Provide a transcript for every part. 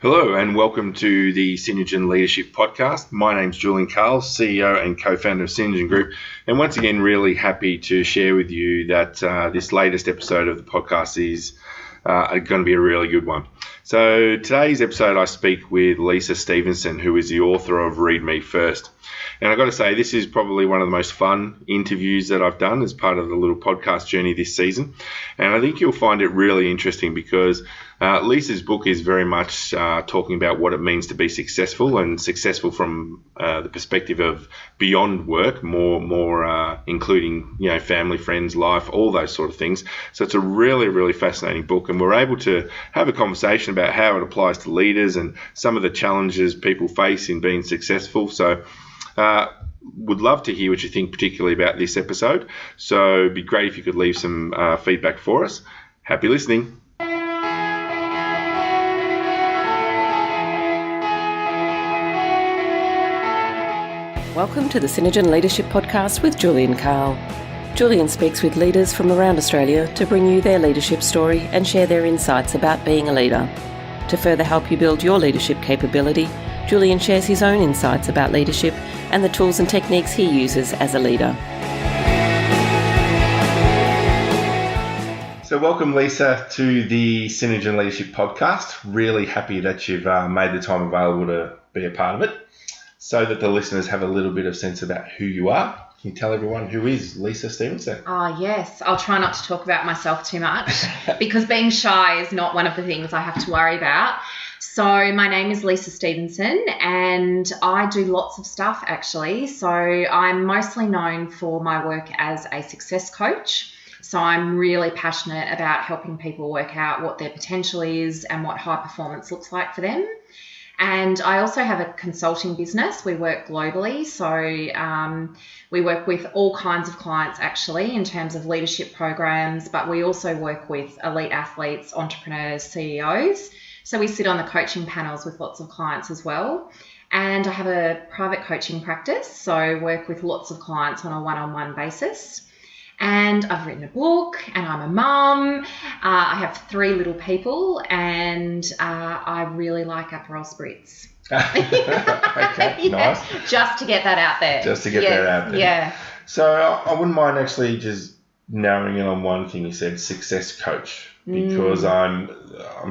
Hello and welcome to the Synergen Leadership Podcast. My name's Julian, CEO and co-founder of Synergen Group, and once again really happy to share with you that this latest episode of the podcast is going to be a really good one. So today's episode I speak with Lisa Stephenson, who is the author of Read Me First. And I've got to say, this is probably one of the most fun interviews that I've done as part of the little podcast journey this season. And I think you'll find it really interesting because Lisa's book is very much talking about what it means to be successful, and successful from the perspective of beyond work, more including, family, friends, life, all those sort of things. So it's a really, really fascinating book, and we're able to have a conversation about how it applies to leaders and some of the challenges people face in being successful. So would love to hear what you think, particularly about this episode. So it'd be great if you could leave some feedback for us. Happy listening. Welcome to the Synergen Leadership Podcast with Julian Carl. Julian speaks with leaders from around Australia to bring you their leadership story and share their insights about being a leader. To further help you build your leadership capability, Julian shares his own insights about leadership and the tools and techniques he uses as a leader. So welcome, Lisa, to the Synergen Leadership Podcast. Really happy that you've made the time available to be a part of it, so that the listeners have a little bit of sense about who you are. Can you tell everyone who is Lisa Stephenson? Oh, yes. I'll try not to talk about myself too much because being shy is not one of the things I have to worry about. So my name is Lisa Stephenson and I do lots of stuff actually. So I'm mostly known for my work as a success coach. So I'm really passionate about helping people work out what their potential is and what high performance looks like for them. And I also have a consulting business. We work globally. So we work with all kinds of clients actually in terms of leadership programs, but we also work with elite athletes, entrepreneurs, CEOs. So we sit on the coaching panels with lots of clients as well. And I have a private coaching practice. So I work with lots of clients on a one-on-one basis. And I've written a book and I'm a mum. I have 3 little people and I really like Aperol Spritz. Okay, yeah, nice. Just to get that out there. That out there. Yeah. So I wouldn't mind actually just narrowing in on one thing you said, success coach, because I'm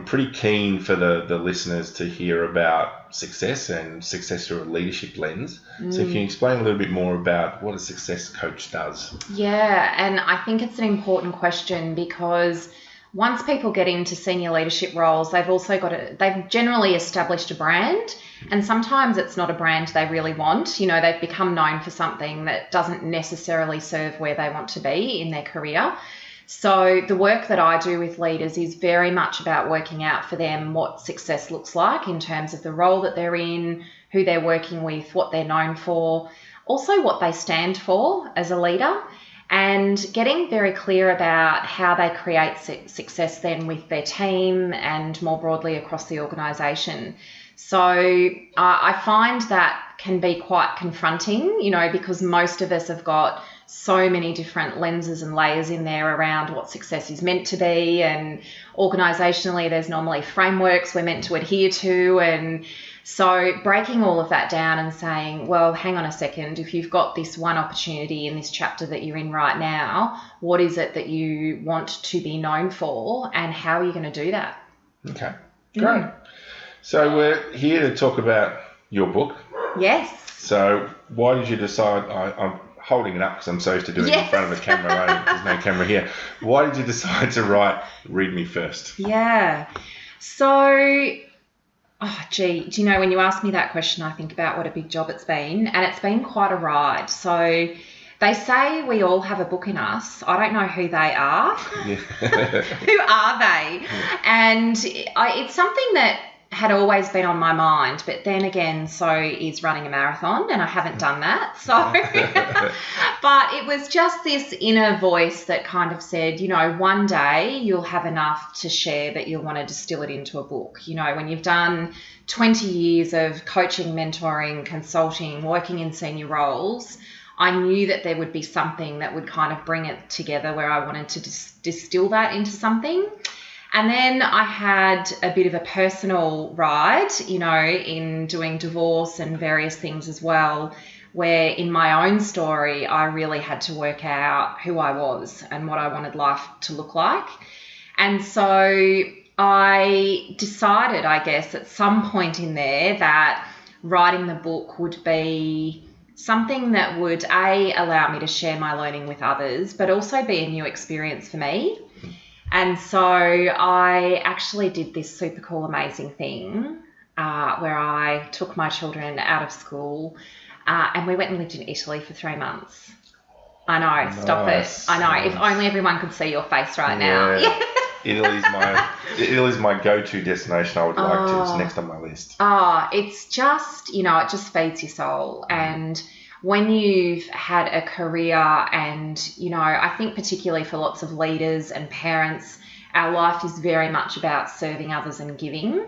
pretty keen for the listeners to hear about success and success through a leadership lens. So can you explain a little bit more about what a success coach does? Yeah, and I think it's an important question because once people get into senior leadership roles, they've generally established a brand, and sometimes it's not a brand they really want. They've become known for something that doesn't necessarily serve where they want to be in their career. So the work that I do with leaders is very much about working out for them what success looks like in terms of the role that they're in, who they're working with, what they're known for, also what they stand for as a leader, and getting very clear about how they create success then with their team and more broadly across the organisation. So I find that can be quite confronting, because most of us have got so many different lenses and layers in there around what success is meant to be, and organisationally there's normally frameworks we're meant to adhere to, and so breaking all of that down and saying, well, hang on a second, if you've got this one opportunity in this chapter that you're in right now, what is it that you want to be known for and how are you going to do that? Okay, great. So we're here to talk about your book. Yes. So why did you decide, I'm holding it up because I'm so used to doing it in front of a camera, right? There's no camera here. Why did you decide to write Read Me First? Yeah. So, do you know, when you ask me that question, I think about what a big job it's been, and it's been quite a ride. So they say we all have a book in us. I don't know who they are. Yeah. Who are they? Yeah. And it's something that had always been on my mind, but then again, so is running a marathon, and I haven't done that. So, but it was just this inner voice that kind of said, one day you'll have enough to share that you'll want to distill it into a book. When you've done 20 years of coaching, mentoring, consulting, working in senior roles, I knew that there would be something that would kind of bring it together where I wanted to distill that into something. And then I had a bit of a personal ride, in doing divorce and various things as well, where in my own story, I really had to work out who I was and what I wanted life to look like. And so I decided, I guess, at some point in there that writing the book would be something that would, allow me to share my learning with others, but also be a new experience for me. And so I actually did this super cool, amazing thing where I took my children out of school and we went and lived in Italy for 3 months. I know, nice. Stop it. I know, nice. If only everyone could see your face right now. Italy's my go-to destination. I would like to. It's next on my list. It's just, it just feeds your soul. And when you've had a career and, I think particularly for lots of leaders and parents, our life is very much about serving others and giving.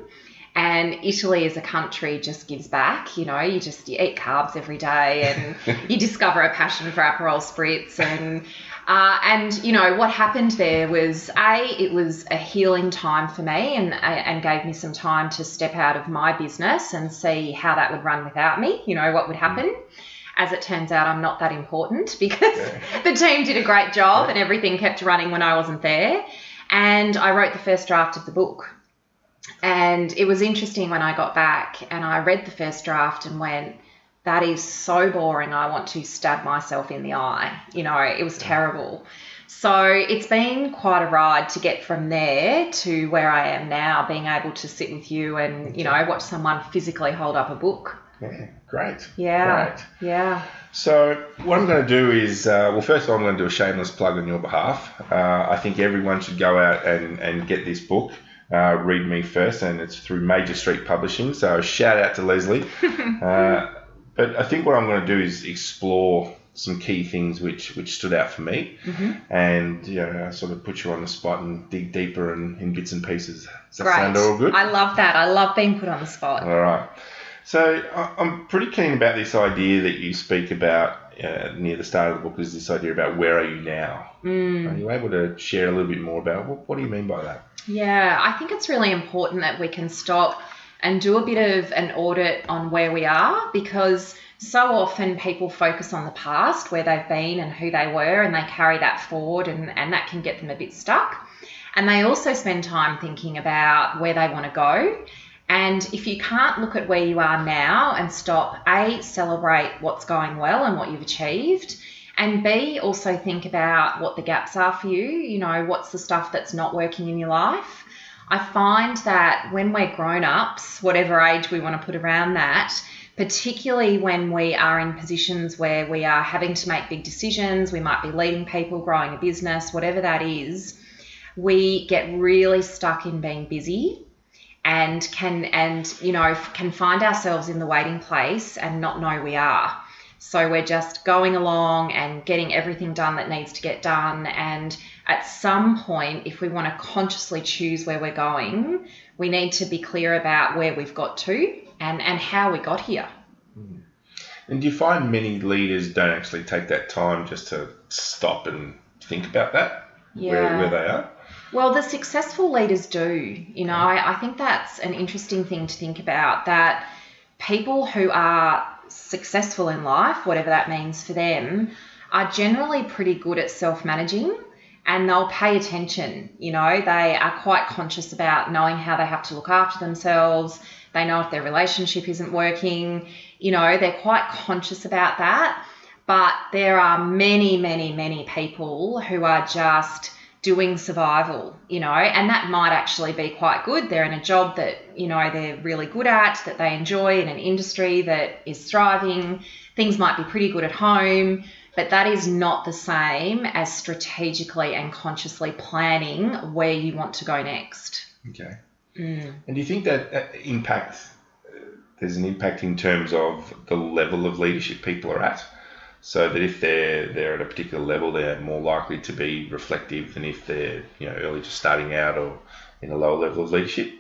And Italy as a country just gives back. You eat carbs every day and you discover a passion for Aperol Spritz. And what happened there was, it was a healing time for me and gave me some time to step out of my business and see how that would run without me, what would happen. As it turns out, I'm not that important because the team did a great job and everything kept running when I wasn't there. And I wrote the first draft of the book. And it was interesting when I got back and I read the first draft and went, that is so boring. I want to stab myself in the eye. It was terrible. So it's been quite a ride to get from there to where I am now, being able to sit with you and, watch someone physically hold up a book. Yeah, great. Yeah. Great. Yeah. So what I'm going to do is, first of all, I'm going to do a shameless plug on your behalf. I think everyone should go out and get this book. Read Me First, and it's through Major Street Publishing. So shout out to Leslie. But I think what I'm going to do is explore some key things which stood out for me, and sort of put you on the spot and dig deeper in bits and pieces. Does that sound all good? I love that. I love being put on the spot. All right. So I'm pretty keen about this idea that you speak about near the start of the book, is this idea about where are you now? Are you able to share a little bit more about what do you mean by that? Yeah, I think it's really important that we can stop and do a bit of an audit on where we are, because so often people focus on the past, where they've been and who they were, and they carry that forward and that can get them a bit stuck. And they also spend time thinking about where they want to go. And if you can't look at where you are now and stop, A, celebrate what's going well and what you've achieved, and B, also think about what the gaps are for you, what's the stuff that's not working in your life. I find that when we're grown-ups, whatever age we want to put around that, particularly when we are in positions where we are having to make big decisions, we might be leading people, growing a business, whatever that is, we get really stuck in being busy and can find ourselves in the waiting place and not know we are. So we're just going along and getting everything done that needs to get done. And at some point, if we want to consciously choose where we're going, we need to be clear about where we've got to and how we got here. And do you find many leaders don't actually take that time just to stop and think about that, where they are? Well, the successful leaders do. I think that's an interesting thing to think about, that people who are successful in life, whatever that means for them, are generally pretty good at self-managing, and they'll pay attention. They are quite conscious about knowing how they have to look after themselves. They know if their relationship isn't working. They're quite conscious about that. But there are many, many, many people who are just doing survival, and that might actually be quite good. They're in a job that, they're really good at, that they enjoy, in an industry that is thriving. Things might be pretty good at home, but that is not the same as strategically and consciously planning where you want to go next. Okay. And do you think that there's an impact in terms of the level of leadership people are at? So that if they're at a particular level, they're more likely to be reflective than if they're early just starting out or in a lower level of leadership?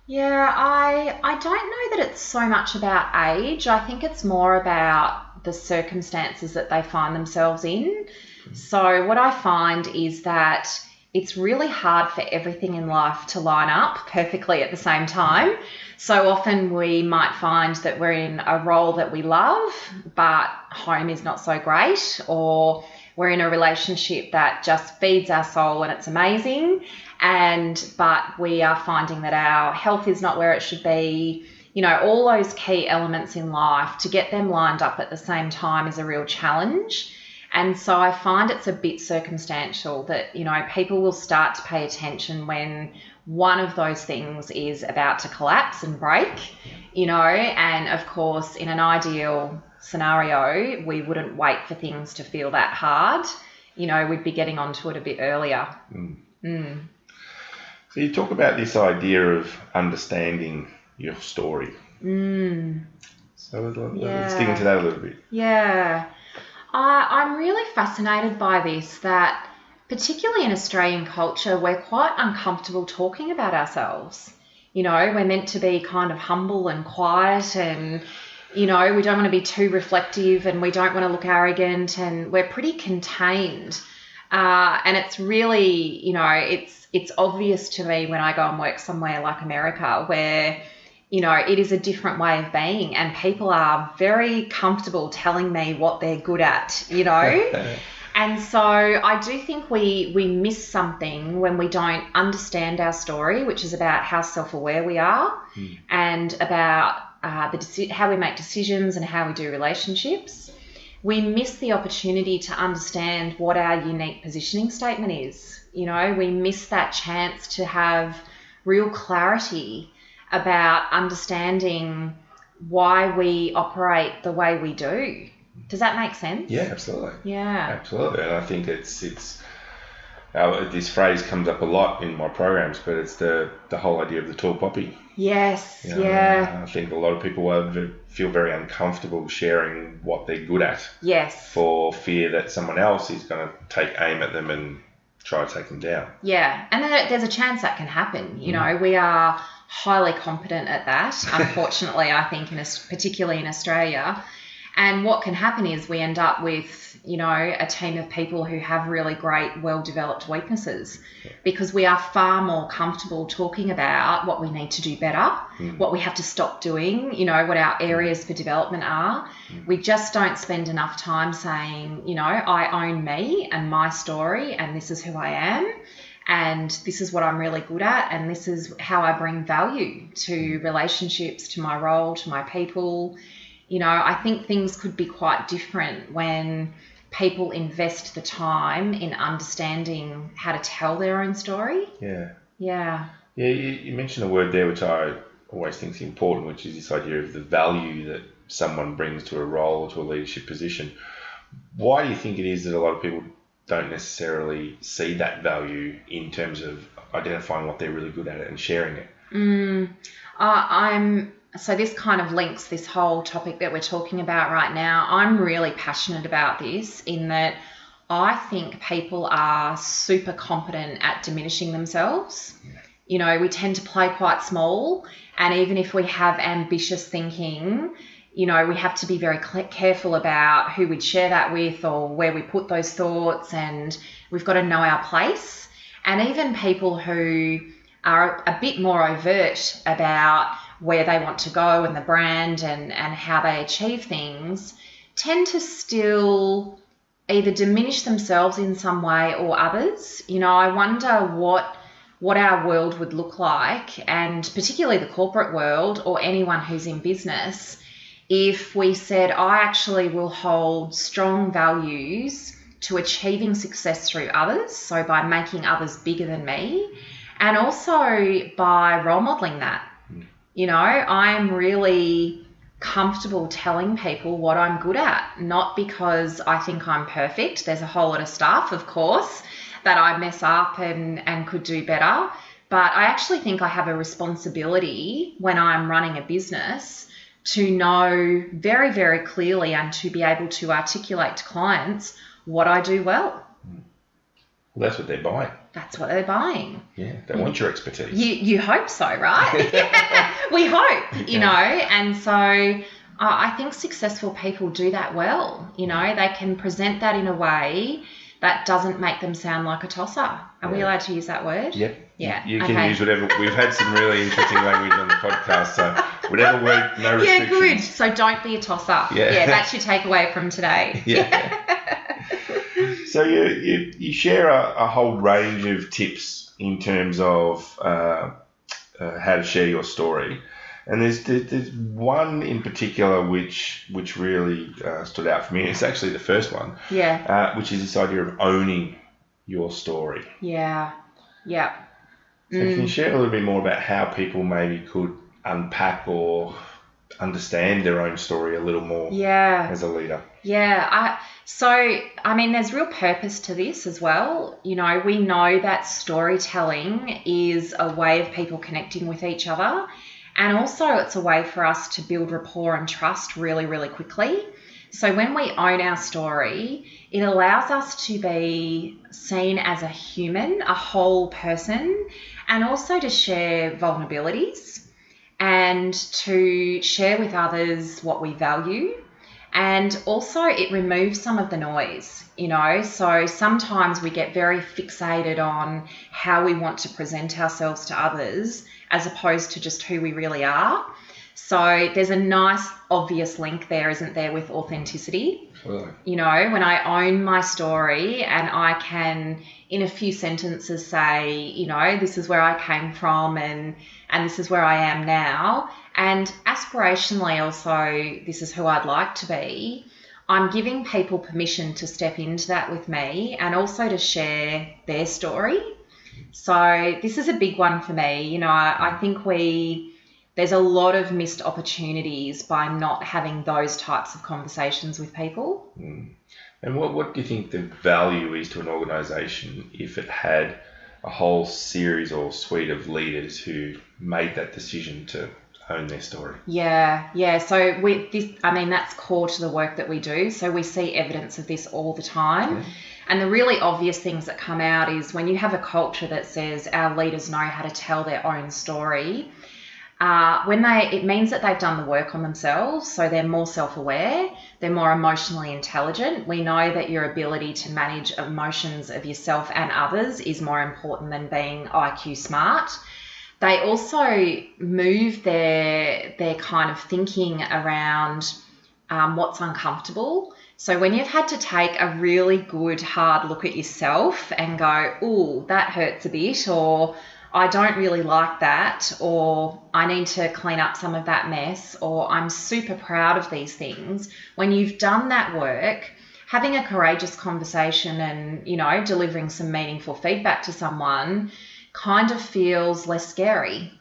Yeah, I don't know that it's so much about age. I think it's more about the circumstances that they find themselves in. So what I find is that it's really hard for everything in life to line up perfectly at the same time. So often we might find that we're in a role that we love, but home is not so great, or we're in a relationship that just feeds our soul and it's amazing, but we are finding that our health is not where it should be. You know, all those key elements in life, to get them lined up at the same time is a real challenge. And so I find it's a bit circumstantial that, you know, people will start to pay attention when one of those things is about to collapse and break, you know, and of course, in an ideal scenario, we wouldn't wait for things to feel that hard. You know, we'd be getting onto it a bit earlier. So you talk about this idea of understanding your story. So let's dig into that a little bit. Yeah. I'm really fascinated by this, that particularly in Australian culture, we're quite uncomfortable talking about ourselves. You know, we're meant to be kind of humble and quiet, and, you know, we don't want to be too reflective, and we don't want to look arrogant, and we're pretty contained. And it's really, you know, it's obvious to me when I go and work somewhere like America, where, you know, it is a different way of being, and people are very comfortable telling me what they're good at, you know. And so I do think we miss something when we don't understand our story, which is about how self-aware we are and about how we make decisions and how we do relationships. We miss the opportunity to understand what our unique positioning statement is. You know, we miss that chance to have real clarity about understanding why we operate the way we do. Does that make sense? Yeah, absolutely. Yeah. Absolutely. And I think it's this phrase comes up a lot in my programs, but it's the whole idea of the tall poppy. Yes, you know, yeah. I think a lot of people feel very uncomfortable sharing what they're good at. Yes. For fear that someone else is going to take aim at them and try to take them down. Yeah, and there's a chance that can happen. You know, we are highly competent at that, unfortunately, I think, particularly in Australia. And what can happen is we end up with, you know, a team of people who have really great, well-developed weaknesses, because we are far more comfortable talking about what we need to do better, what we have to stop doing, you know, what our areas for development are. We just don't spend enough time saying, you know, I own me and my story, and this is who I am, and this is what I'm really good at, and this is how I bring value to relationships, to my role, to my people. You know, I think things could be quite different when people invest the time in understanding how to tell their own story. Yeah. Yeah. Yeah, you mentioned a word there which I always think is important, which is this idea of the value that someone brings to a role or to a leadership position. Why do you think it is that a lot of people don't necessarily see that value in terms of identifying what they're really good at and sharing it? So this kind of links this whole topic that we're talking about right now. I'm really passionate about this, in that I think people are super competent at diminishing themselves. You know, we tend to play quite small, and even if we have ambitious thinking, you know, we have to be very careful about who we'd share that with or where we put those thoughts, and we've got to know our place. And even people who are a bit more overt about where they want to go and the brand and how they achieve things tend to still either diminish themselves in some way or others. You know, I wonder what our world would look like, and particularly the corporate world or anyone who's in business, if we said, I actually will hold strong values to achieving success through others, so by making others bigger than me, and also by role modelling that. You know, I'm really comfortable telling people what I'm good at, not because I think I'm perfect. There's a whole lot of stuff, of course, that I mess up and could do better. But I actually think I have a responsibility when I'm running a business to know very, very clearly and to be able to articulate to clients what I do well. Well, that's what they're buying. That's what they're buying. Yeah, they want your expertise. You hope so, right? Yeah, we hope, you know. And so I think successful people do that well. You know, they can present that in a way that doesn't make them sound like a tosser. Are we allowed to use that word? Yep. Yeah. You can use whatever. We've had some really interesting language on the podcast, so whatever word, no restrictions. Yeah, good. So don't be a tosser. Yeah, that's your takeaway from today. So you share a whole range of tips in terms of how to share your story. And there's one in particular which really stood out for me. It's actually the first one. Which is this idea of owning your story. Yeah. So can you share a little bit more about how people maybe could unpack or understand their own story a little more as a leader? There's real purpose to this as well. We know that storytelling is a way of people connecting with each other. And also it's a way for us to build rapport and trust really, really quickly. So when we own our story, it allows us to be seen as a human, a whole person, and also to share vulnerabilities and to share with others what we value. And also it removes some of the noise, so sometimes we get very fixated on how we want to present ourselves to others as opposed to just who we really are. So there's a nice obvious link there, isn't there, with authenticity? Really? When I own my story and I can, in a few sentences, say, this is where I came from and this is where I am now. And aspirationally also, this is who I'd like to be. I'm giving people permission to step into that with me and also to share their story. So this is a big one for me. I think there's a lot of missed opportunities by not having those types of conversations with people. And what do you think the value is to an organisation if it had a whole series or suite of leaders who made that decision to own their story? Yeah. So that's core to the work that we do. So we see evidence of this all the time. And the really obvious things that come out is when you have a culture that says our leaders know how to tell their own story, it means that they've done the work on themselves, so they're more self-aware, they're more emotionally intelligent. We know that your ability to manage emotions of yourself and others is more important than being IQ smart. They also move their kind of thinking around what's uncomfortable. So when you've had to take a really good hard look at yourself and go, ooh, that hurts a bit, or I don't really like that, or I need to clean up some of that mess, or I'm super proud of these things. When you've done that work, having a courageous conversation and, delivering some meaningful feedback to someone kind of feels less scary,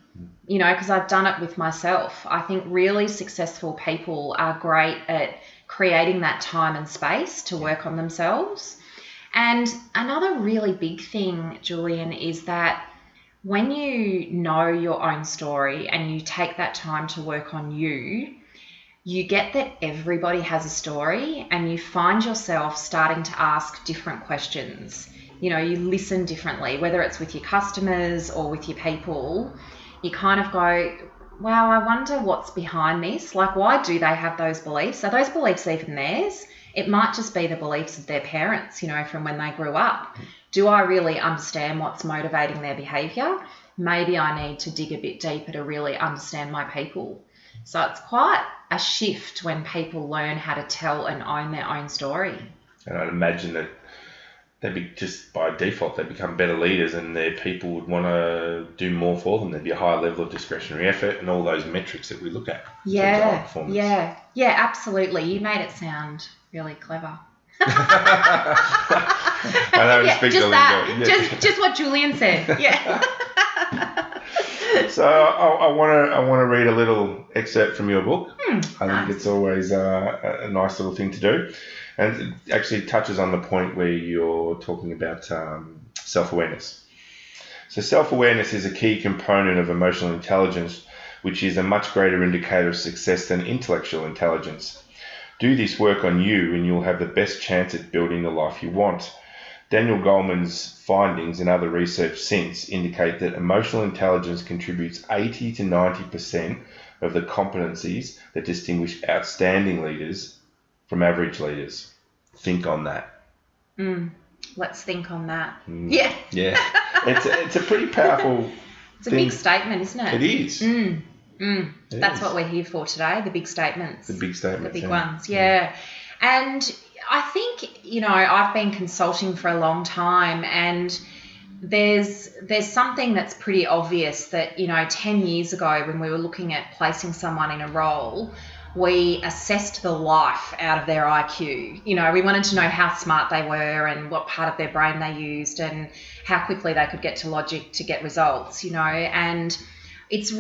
because I've done it with myself. I think really successful people are great at creating that time and space to work on themselves. And another really big thing, Julian, is that when you know your own story and you take that time to work on you, you get that everybody has a story and you find yourself starting to ask different questions. You listen differently, whether it's with your customers or with your people. You kind of go, wow, I wonder what's behind this. Like, why do they have those beliefs? Are those beliefs even theirs? It might just be the beliefs of their parents, from when they grew up. Do I really understand what's motivating their behaviour? Maybe I need to dig a bit deeper to really understand my people. So it's quite a shift when people learn how to tell and own their own story. And I'd imagine that they'd be just by default, they become better leaders and their people would want to do more for them. There'd be a higher level of discretionary effort and all those metrics that we look at. Yeah, absolutely. You made it sound really clever. I know, speak just that. Just what Julian said. Yeah. So I want to read a little excerpt from your book. I nice. think it's always a nice little thing to do, and it actually touches on the point where you're talking about self-awareness. So self-awareness is a key component of emotional intelligence, which is a much greater indicator of success than intellectual intelligence. Do this work on you and you'll have the best chance at building the life you want. Daniel Goleman's findings and other research since indicate that emotional intelligence contributes 80 to 90% of the competencies that distinguish outstanding leaders from average leaders. Think on that. Let's think on that. Yeah. It's a pretty powerful. It's a big statement, isn't it? It is. That's what we're here for today, the big statements. The big statements. The big ones, yeah. And I think, I've been consulting for a long time, and there's something that's pretty obvious that, 10 years ago when we were looking at placing someone in a role, we assessed the life out of their IQ. We wanted to know how smart they were and what part of their brain they used and how quickly they could get to logic to get results, and it's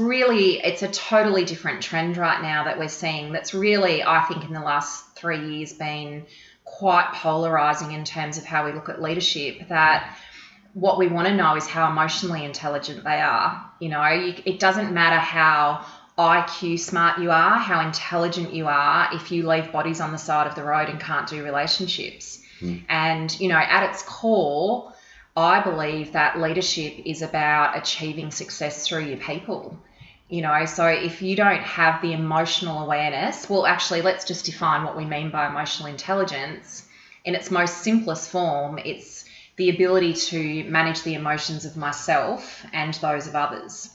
a totally different trend right now that we're seeing that's really, I think, in the last 3 years been quite polarizing in terms of how we look at leadership, that what we want to know is how emotionally intelligent they are. It doesn't matter how IQ smart you are, how intelligent you are, if you leave bodies on the side of the road and can't do relationships. And, at its core, I believe that leadership is about achieving success through your people. So if you don't have the emotional awareness, well, actually, let's just define what we mean by emotional intelligence. In its most simplest form, it's the ability to manage the emotions of myself and those of others.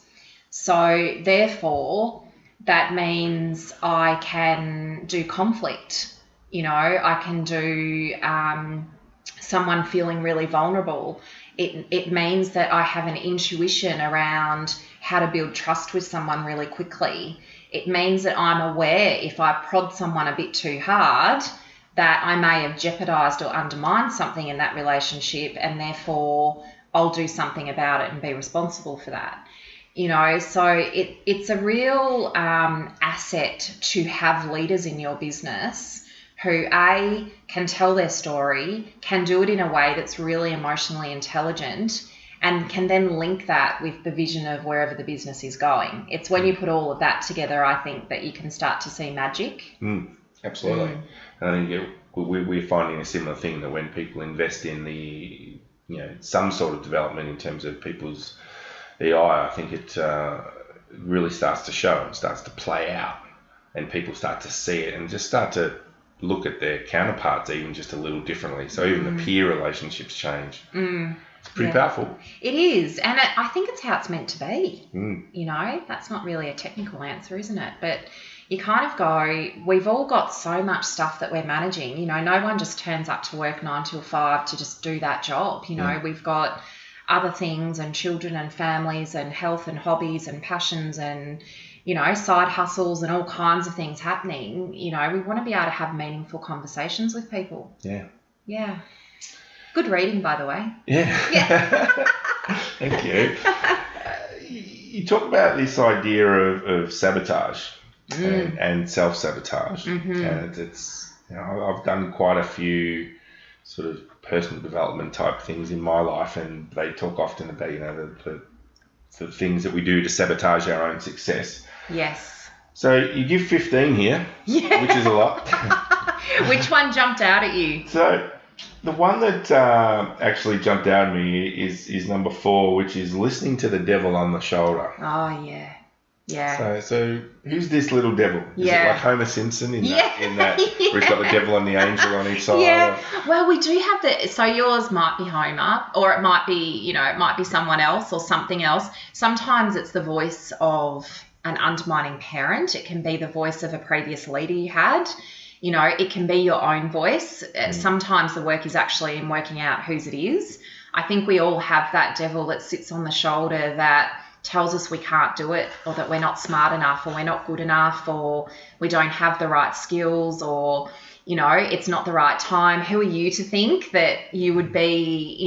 So therefore, that means I can do conflict. I can do someone feeling really vulnerable. It means that I have an intuition around how to build trust with someone really quickly. It means that I'm aware if I prod someone a bit too hard that I may have jeopardized or undermined something in that relationship, and therefore I'll do something about it and be responsible for that. So it's a real asset to have leaders in your business who, A, can tell their story, can do it in a way that's really emotionally intelligent, and can then link that with the vision of wherever the business is going. It's when you put all of that together, I think, that you can start to see magic. Absolutely. And I think we're finding a similar thing, that when people invest in the, some sort of development in terms of people's EI, I think it really starts to show and starts to play out, and people start to see it and just start to look at their counterparts even just a little differently. So even the peer relationships change. It's pretty powerful. It is, and I think it's how it's meant to be. That's not really a technical answer, isn't it? But you kind of go, we've all got so much stuff that we're managing. No one just turns up to work 9 till 5 to just do that job. We've got other things and children and families and health and hobbies and passions and, side hustles and all kinds of things happening. We want to be able to have meaningful conversations with people. Yeah. Good reading, by the way. Yeah. Thank you. You talk about this idea of sabotage and self-sabotage. And it's, I've done quite a few sort of personal development type things in my life, and they talk often about, the things that we do to sabotage our own success. Yes. So you give 15 here, which is a lot. Which one jumped out at you? So the one that actually jumped out at me is number 4, which is listening to the devil on the shoulder. Oh, yeah. Yeah. So who's this little devil? Is it like Homer Simpson in that where he's got the devil and the angel on each side? Yeah. Well, we do have so yours might be Homer, or it might be, it might be someone else or something else. Sometimes it's the voice of an undermining parent. It can be the voice of a previous leader you had. It can be your own voice. Sometimes the work is actually in working out whose it is. I think we all have that devil that sits on the shoulder that tells us we can't do it, or that we're not smart enough, or we're not good enough, or we don't have the right skills, or, it's not the right time. Who are you to think that you would be,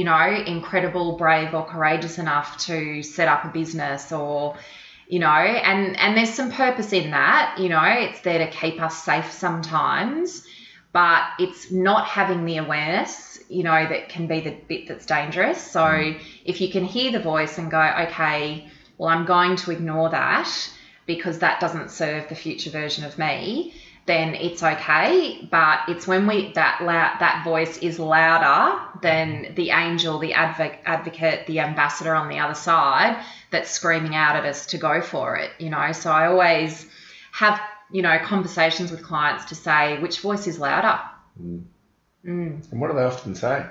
incredible, brave, or courageous enough to set up a business, or, and there's some purpose in that. It's there to keep us safe sometimes, but it's not having the awareness, that can be the bit that's dangerous. So if you can hear the voice and go, okay, well, I'm going to ignore that because that doesn't serve the future version of me, then it's okay. But it's when that voice is louder than the angel, the advocate, the ambassador on the other side that's screaming out at us to go for it, So I always have, conversations with clients to say, which voice is louder? And what do they often say?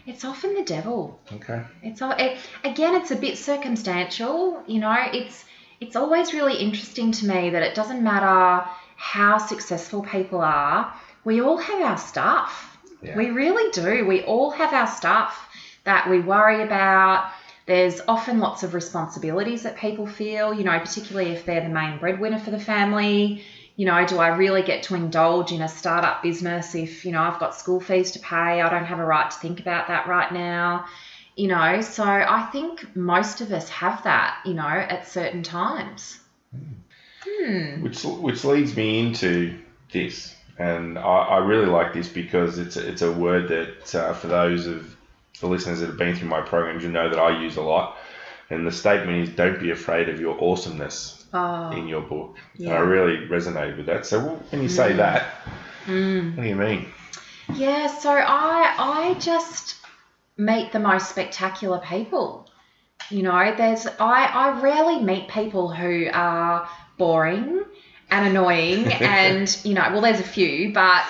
It's often the devil. Okay. Again, it's a bit circumstantial. It's always really interesting to me that it doesn't matter how successful people are. We all have our stuff. Yeah. We really do. We all have our stuff that we worry about. There's often lots of responsibilities that people feel, particularly if they're the main breadwinner for the family. Do I really get to indulge in a startup business if, I've got school fees to pay? I don't have a right to think about that right now. So I think most of us have that, at certain times. Which leads me into this. And I really like this because it's a word that for those of the listeners that have been through my programs, you know that I use a lot. And the statement is, don't be afraid of your awesomeness in your book. Yeah. And I really resonated with that. So when you say that, what do you mean? Yeah, so I just meet the most spectacular people. I rarely meet people who are boring and annoying and, there's a few, but,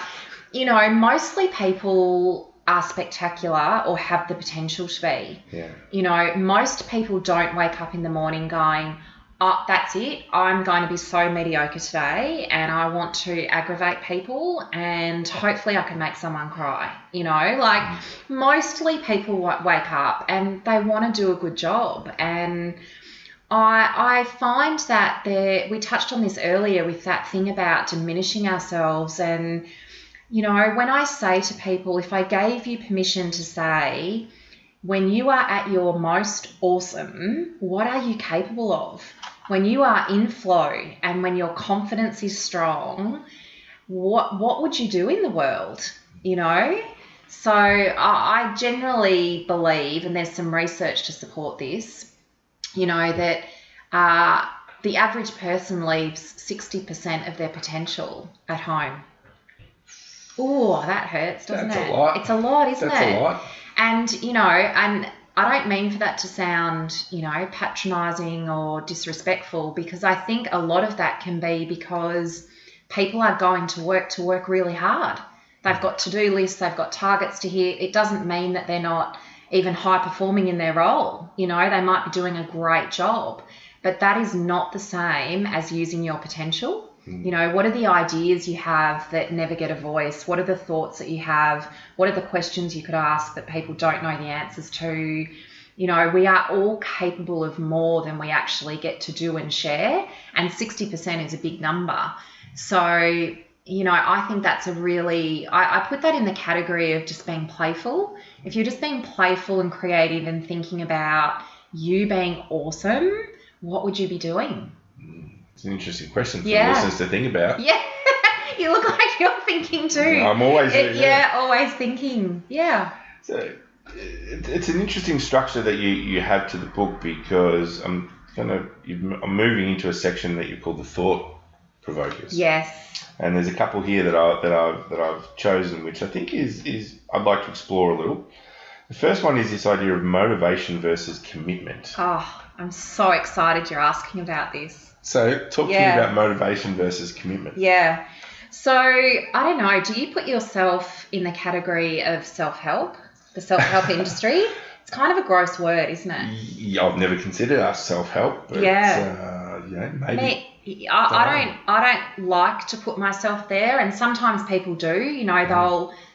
mostly people are spectacular or have the potential to be. Yeah. Most people don't wake up in the morning going, oh, that's it, I'm going to be so mediocre today and I want to aggravate people and hopefully I can make someone cry. Mostly people wake up and they want to do a good job. And I find that we touched on this earlier with that thing about diminishing ourselves. And, when I say to people, if I gave you permission to say, when you are at your most awesome, what are you capable of? When you are in flow and when your confidence is strong, what would you do in the world? So I generally believe, and there's some research to support this, that the average person leaves 60% of their potential at home. Oh, that hurts, doesn't it? That's a lot. It's a lot, isn't it? That's a lot. And, and I don't mean for that to sound, patronising or disrespectful, because I think a lot of that can be because people are going to work really hard. They've got to-do lists, they've got targets to hit. It doesn't mean that they're not even high performing in their role. They might be doing a great job, but that is not the same as using your potential. What are the ideas you have that never get a voice? What are the thoughts that you have? What are the questions you could ask that people don't know the answers to? We are all capable of more than we actually get to do and share, and 60% is a big number. So, I think that's I put that in the category of just being playful. If you're just being playful and creative and thinking about you being awesome, what would you be doing? It's an interesting question for listeners to think about. Yeah, you look like you're thinking too. I'm always always thinking. Yeah. So it's an interesting structure that you have to the book, because I'm moving into a section that you call the thought provokers. Yes. And there's a couple here that I've chosen, which I think is I'd like to explore a little. The first one is this idea of motivation versus commitment. Oh, I'm so excited you're asking about this. So talk to me about motivation versus commitment. Yeah. So I don't know, do you put yourself in the category of self-help, the self-help industry? It's kind of a gross word, isn't it? Yeah, I've never considered us self-help, but maybe. I don't like to put myself there, and sometimes people do.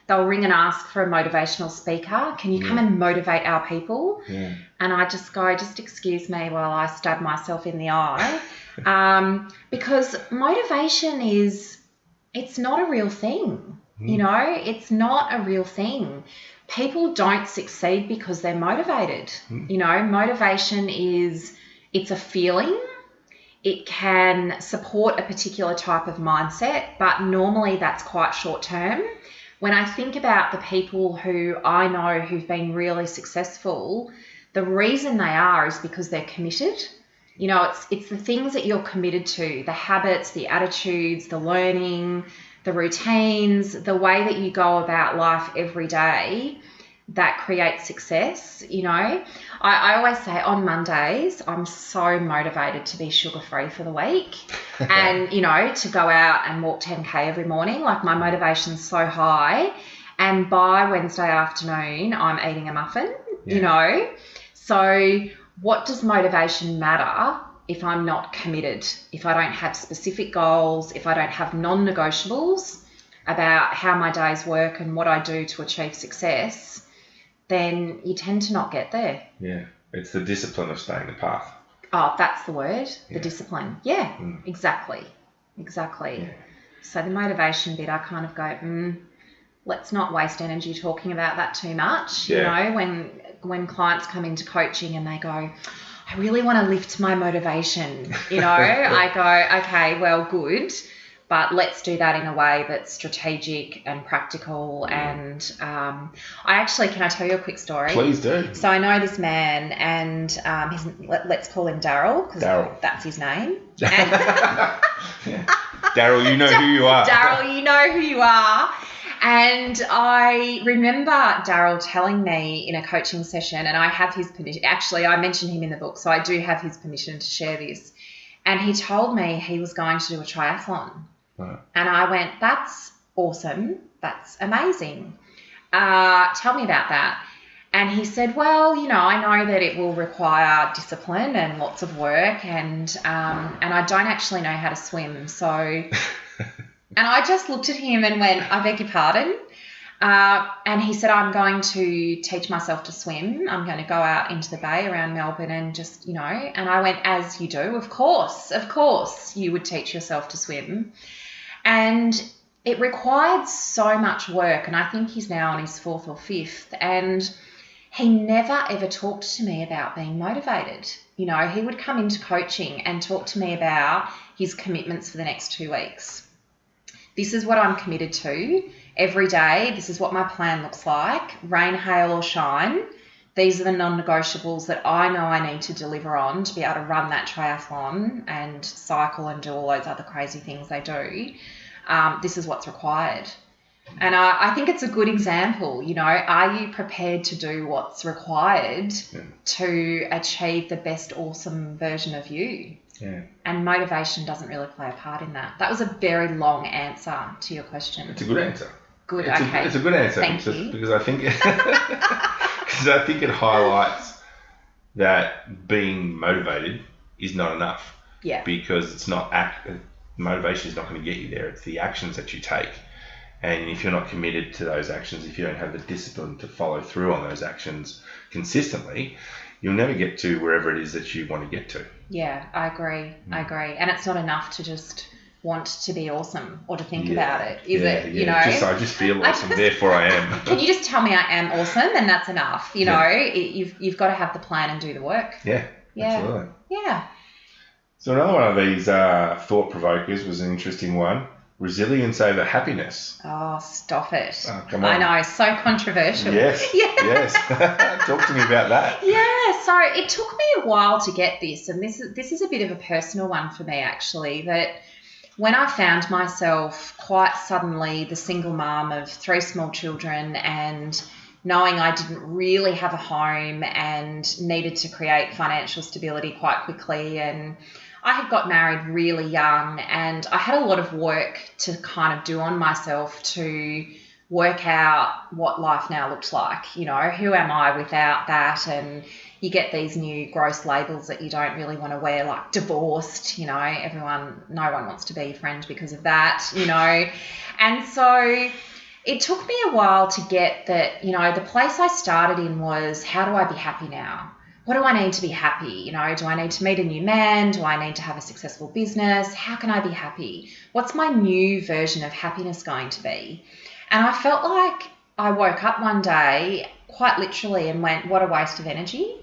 They'll ring and ask for a motivational speaker. Can you come and motivate our people? Yeah. And I just go, just excuse me while I stab myself in the eye. Because motivation it's not a real thing. It's not a real thing. People don't succeed because they're motivated. Motivation it's a feeling. It can support a particular type of mindset, but normally that's quite short term. When I think about the people who I know who've been really successful, the reason they are is because they're committed. It's the things that you're committed to, the habits, the attitudes, the learning, the routines, the way that you go about life every day that creates success. I always say on Mondays, I'm so motivated to be sugar-free for the week and, to go out and walk 10K every morning. Like, my motivation's so high. And by Wednesday afternoon, I'm eating a muffin, you know. So what does motivation matter if I'm not committed, if I don't have specific goals, if I don't have non-negotiables about how my days work and what I do to achieve success, then you tend to not get there. Yeah, it's the discipline of staying the path. Oh, that's the word, the discipline. Yeah, exactly. Yeah. So the motivation bit, I kind of go, let's not waste energy talking about that too much. Yeah. You know, when clients come into coaching and they go, I really want to lift my motivation, you know, I go, okay, well, good, but let's do that in a way that's strategic and practical. And can I tell you a quick story? Please do. So I know this man, and let's call him Daryl, because that's his name. Daryl, you know who you are. Daryl, you know who you are. And I remember Daryl telling me in a coaching session, and I have his permission. Actually, I mentioned him in the book, so I do have his permission to share this. And he told me he was going to do a triathlon. Right. And I went, that's awesome. That's amazing. Tell me about that. And he said, well, you know, I know that it will require discipline and lots of work, and I don't actually know how to swim. So, and I just looked at him and went, I beg your pardon. And he said, I'm going to teach myself to swim. I'm going to go out into the bay around Melbourne and just, you know, and I went, as you do, of course, you would teach yourself to swim. And it required so much work. And I think he's now on his 4th or 5th. And he never ever talked to me about being motivated. You know, he would come into coaching and talk to me about his commitments for the next 2 weeks. This is what I'm committed to every day. This is what my plan looks like. Rain, hail or shine. These are the non-negotiables that I know I need to deliver on to be able to run that triathlon and cycle and do all those other crazy things they do. This is what's required. And I think it's a good example, you know, are you prepared to do what's required to achieve the best awesome version of you? Yeah. And motivation doesn't really play a part in that. That was a very long answer to your question. It's a good answer. Good, okay. It's a good answer. Thank you. Because I think it highlights that being motivated is not enough. Yeah. Because it's not motivation is not going to get you there. It's the actions that you take. And if you're not committed to those actions, if you don't have the discipline to follow through on those actions consistently, you'll never get to wherever it is that you want to get to. Yeah, I agree. And it's not enough to just want to be awesome or to think about it, is it? You know, I just feel awesome, therefore I am. Can you just tell me I am awesome and that's enough? You know, you've got to have the plan and do the work. Yeah, absolutely. Yeah. So another one of these thought provokers was an interesting one. Resilience over happiness. Oh, stop it. Oh, come on. I know, so controversial. Yes. Yes. Talk to me about that. Yeah, so it took me a while to get this, and this is a bit of a personal one for me actually, that when I found myself quite suddenly the single mum of 3 small children and knowing I didn't really have a home and needed to create financial stability quite quickly, and I had got married really young and I had a lot of work to kind of do on myself to work out what life now looks like. You know, who am I without that? And you get these new gross labels that you don't really want to wear, like divorced, you know, no one wants to be your friend because of that, you know. And so it took me a while to get that, you know, the place I started in was, how do I be happy now? What do I need to be happy? You know, do I need to meet a new man? Do I need to have a successful business? How can I be happy? What's my new version of happiness going to be? And I felt like I woke up one day quite literally and went, what a waste of energy.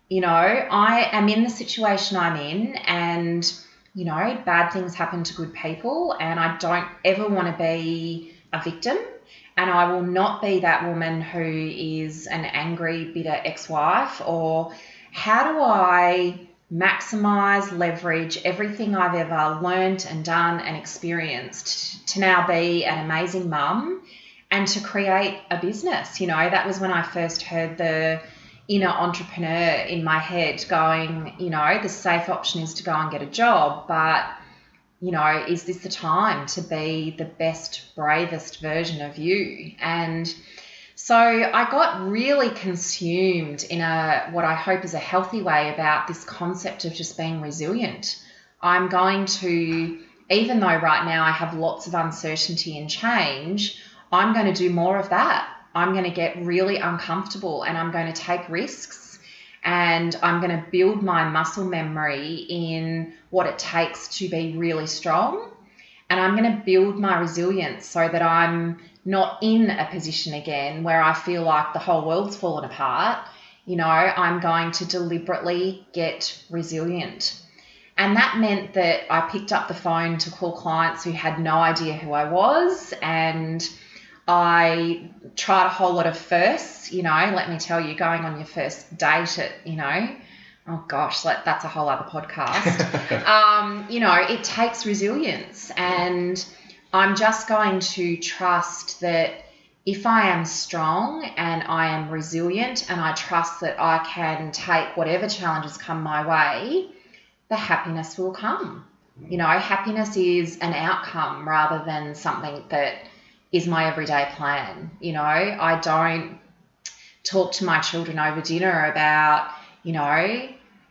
You know, I am in the situation I'm in and, you know, bad things happen to good people and I don't ever want to be a victim. And I will not be that woman who is an angry, bitter ex-wife. Or how do I maximize, leverage everything I've ever learnt and done and experienced to now be an amazing mum and to create a business? You know, that was when I first heard the inner entrepreneur in my head going, you know, the safe option is to go and get a job, but is this the time to be the best, bravest version of you? And so I got really consumed in what I hope is a healthy way about this concept of just being resilient. I'm going to, even though right now I have lots of uncertainty and change, I'm going to do more of that. I'm going to get really uncomfortable and I'm going to take risks, and I'm going to build my muscle memory in what it takes to be really strong, and I'm going to build my resilience so that I'm not in a position again where I feel like the whole world's fallen apart. I'm going to deliberately get resilient. And that meant that I picked up the phone to call clients who had no idea who I was, and I tried a whole lot of firsts. Let me tell you, going on your first date at, oh gosh, that's a whole other podcast. It takes resilience, and I'm just going to trust that if I am strong and I am resilient and I trust that I can take whatever challenges come my way, the happiness will come. Happiness is an outcome rather than something that is my everyday plan. I don't talk to my children over dinner about,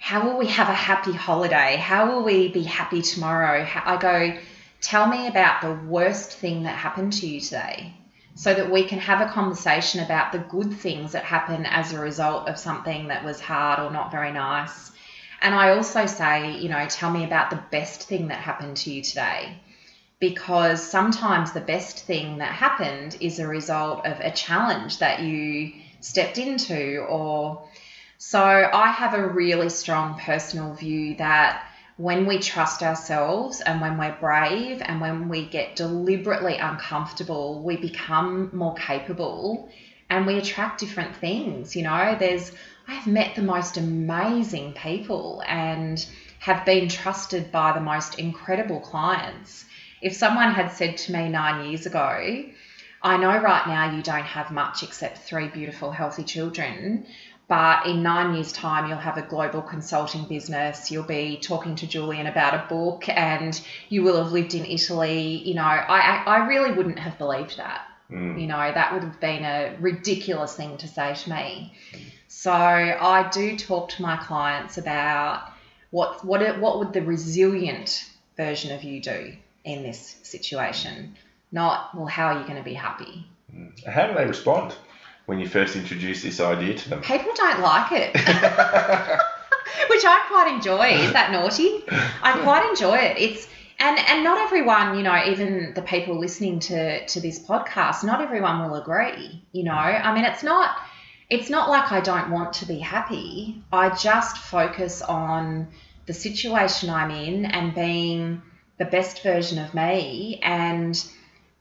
how will we have a happy holiday? How will we be happy tomorrow? I go, tell me about the worst thing that happened to you today, so that we can have a conversation about the good things that happen as a result of something that was hard or not very nice. And I also say, tell me about the best thing that happened to you today, because sometimes the best thing that happened is a result of a challenge that you stepped into. So I have a really strong personal view that when we trust ourselves and when we're brave and when we get deliberately uncomfortable, we become more capable and we attract different things. I've met the most amazing people and have been trusted by the most incredible clients. If someone had said to me 9 years ago, I know right now you don't have much except 3 beautiful, healthy children, but in 9 years' time, you'll have a global consulting business. You'll be talking to Julian about a book and you will have lived in Italy. I really wouldn't have believed that. That would have been a ridiculous thing to say to me. So I do talk to my clients about what would the resilient version of you do in this situation, not, well, how are you going to be happy? How do they respond when you first introduce this idea to them? People don't like it, which I quite enjoy. Is that naughty? I quite enjoy it. And not everyone, even the people listening to this podcast, not everyone will agree. I mean, it's not like I don't want to be happy. I just focus on the situation I'm in and being the best version of me, and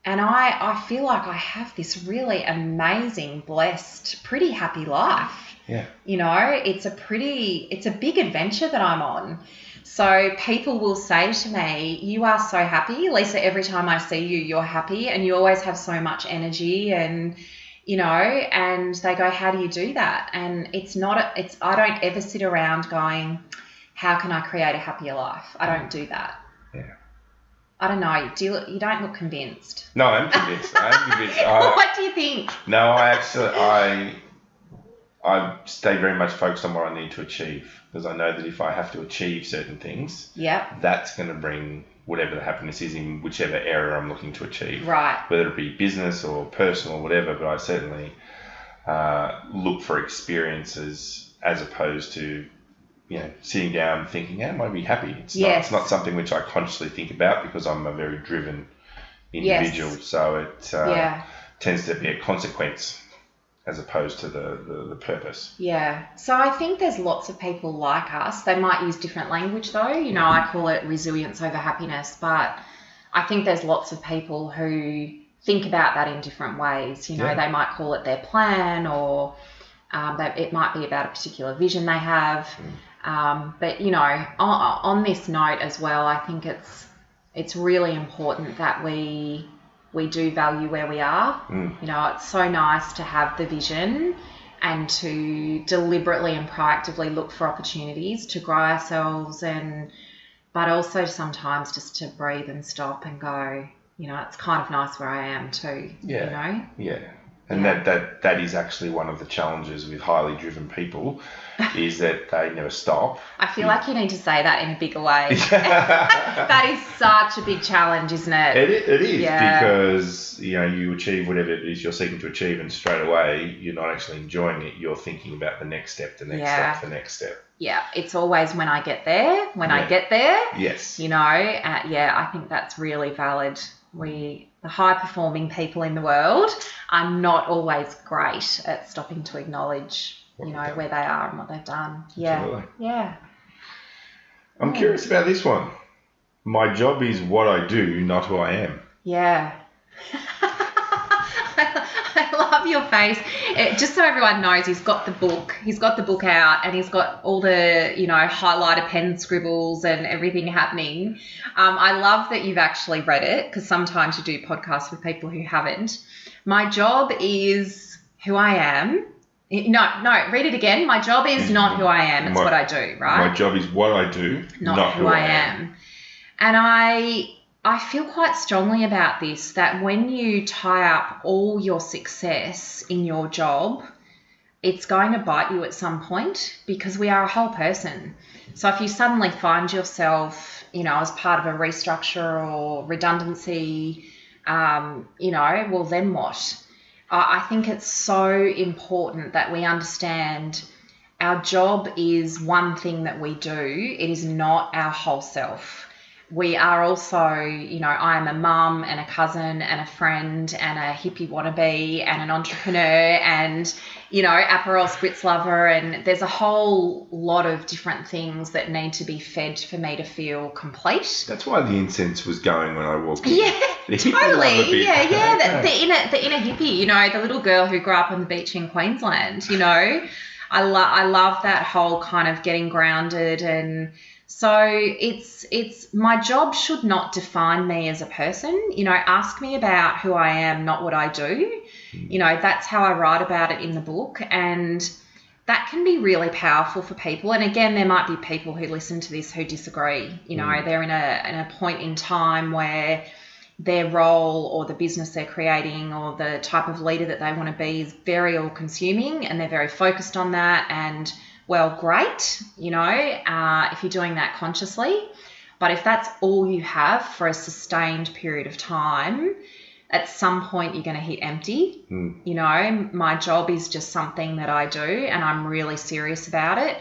I feel like I have this really amazing, blessed, pretty happy life. Yeah. It's a big adventure that I'm on. So people will say to me, you are so happy, Lisa, every time I see you, you're happy and you always have so much energy, and and they go, how do you do that? And I don't ever sit around going, how can I create a happier life? I don't do that. Yeah. I don't know. You don't look convinced. No, I'm convinced. What do you think? No, I stay very much focused on what I need to achieve, because I know that if I have to achieve certain things, that's going to bring whatever the happiness is in whichever area I'm looking to achieve. Right. Whether it be business or personal or whatever, but I certainly look for experiences as opposed to sitting down and thinking, how am I be happy? It's not something which I consciously think about, because I'm a very driven individual. Yes. So it tends to be a consequence as opposed to the purpose. Yeah. So I think there's lots of people like us. They might use different language though. I call it resilience over happiness, but I think there's lots of people who think about that in different ways. They might call it their plan, or it might be about a particular vision they have. But on this note as well, I think it's really important that we do value where we are. It's so nice to have the vision and to deliberately and proactively look for opportunities to grow ourselves, but also sometimes just to breathe and stop and go, it's kind of nice where I am too, Yeah. And that is actually one of the challenges with highly driven people is that they never stop. I feel like you need to say that in a bigger way. That is such a big challenge, isn't it? It is because, you achieve whatever it is you're seeking to achieve and straight away you're not actually enjoying it. You're thinking about the next step, the next step. Yeah, it's always when I get there, I get there. Yes. I think that's really valid. The high-performing people in the world are not always great at stopping to acknowledge, where they are and what they've done. Yeah. Absolutely. Yeah. I'm curious about this one. My job is what I do, not who I am. Yeah. I love your face. Just so everyone knows, he's got the book. He's got the book out, and he's got all the, highlighter pen scribbles and everything happening. I love that you've actually read it, because sometimes you do podcasts with people who haven't. My job is who I am. No, read it again. My job is not who I am. It's what I do, right? My job is what I do, not who I am. And I feel quite strongly about this, that when you tie up all your success in your job, it's going to bite you at some point, because we are a whole person. So if you suddenly find yourself, as part of a restructure or redundancy, well, then what? I think it's so important that we understand our job is one thing that we do. It is not our whole self. We are also, I am a mum and a cousin and a friend and a hippie wannabe and an entrepreneur and, Aperol Spritz lover, and there's a whole lot of different things that need to be fed for me to feel complete. That's why the incense was going when I walked in. Yeah, totally. Yeah. The inner hippie, the little girl who grew up on the beach in Queensland, I love that whole kind of getting grounded. And so it's my job should not define me as a person. Ask me about who I am, not what I do. That's how I write about it in the book, and that can be really powerful for people. And again, there might be people who listen to this who disagree. They're in a point in time where their role or the business they're creating or the type of leader that they want to be is very all-consuming, and they're very focused on that. And well, great, if you're doing that consciously. But if that's all you have for a sustained period of time, at some point you're going to hit empty. My job is just something that I do, and I'm really serious about it,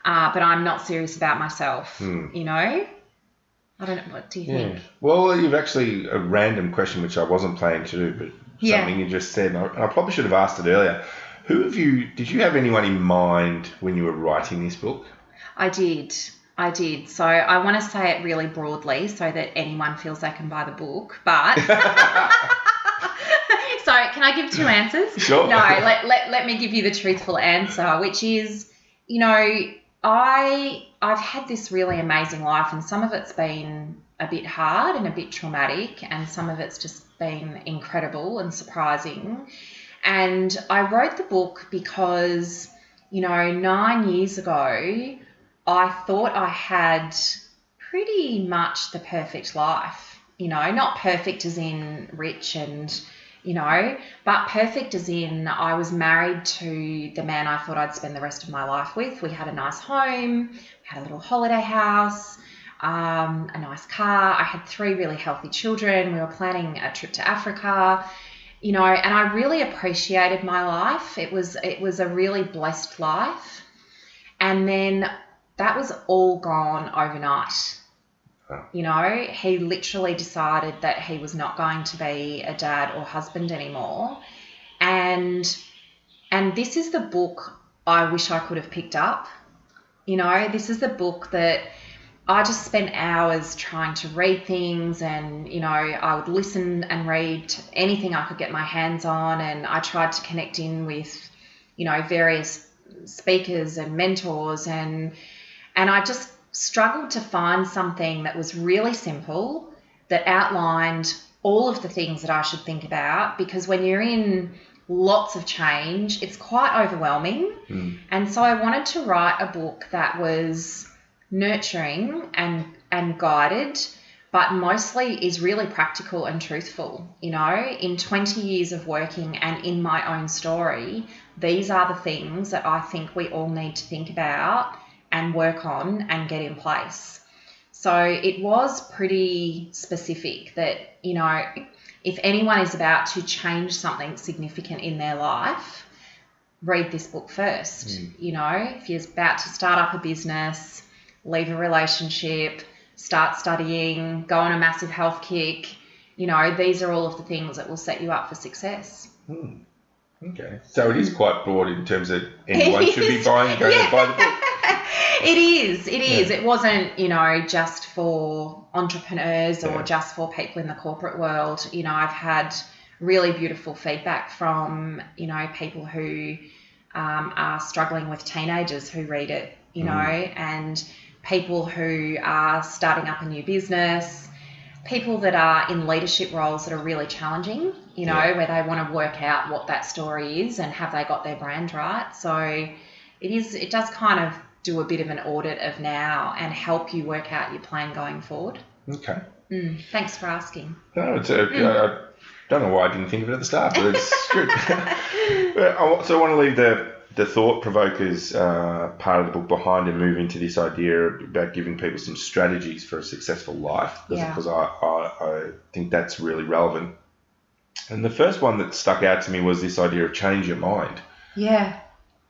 but I'm not serious about myself, I don't know. What do you think? Well, you've actually a random question, which I wasn't planning to do, but something you just said, and I probably should have asked it earlier. Did you have anyone in mind when you were writing this book? I did. So I want to say it really broadly so that anyone feels they can buy the book. But so can I give two answers? Sure. No, let me give you the truthful answer, which is, I've had this really amazing life, and some of it's been a bit hard and a bit traumatic, and some of it's just been incredible and surprising. And I wrote the book because, 9 years ago, I thought I had pretty much the perfect life, not perfect as in rich and, but perfect as in I was married to the man I thought I'd spend the rest of my life with. We had a nice home, we had a little holiday house, a nice car. I had 3 really healthy children. We were planning a trip to Africa. And I really appreciated my life. It was a really blessed life. And then that was all gone overnight. Oh. He literally decided that he was not going to be a dad or husband anymore. And this is the book I wish I could have picked up. This is the book that I just spent hours trying to read things, and, I would listen and read anything I could get my hands on, and I tried to connect in with, various speakers and mentors, and I just struggled to find something that was really simple, that outlined all of the things that I should think about, because when you're in lots of change, it's quite overwhelming. And so I wanted to write a book that was nurturing and guided, but mostly is really practical and truthful. You know, in 20 years of working and in my own story, these are the things that I think we all need to think about and work on and get in place. So it was pretty specific that, you know, if anyone is about to change something significant in their life, read this book first. You know, if you're about to start up a business, leave a relationship, start studying, go on a massive health kick, you know, these are all of the things that will set you up for success. Okay. So it is quite broad in terms of anyone should be going to buy the book. It is. It wasn't, you know, just for entrepreneurs or just for people in the corporate world. You know, I've had really beautiful feedback from, you know, people who are struggling with teenagers who read it, you know, and people who are starting up a new business, people that are in leadership roles that are really challenging, you know, where they want to work out what that story is and have they got their brand right. So it does kind of do a bit of an audit of now and help you work out your plan going forward. Okay. Thanks for asking. No, it's I don't know why I didn't think of it at the start, but it's good. So I want to leave the thought provokers part of the book behind and move into this idea about giving people some strategies for a successful life, because I think that's really relevant. And the first one that stuck out to me was this idea of change your mind. Yeah.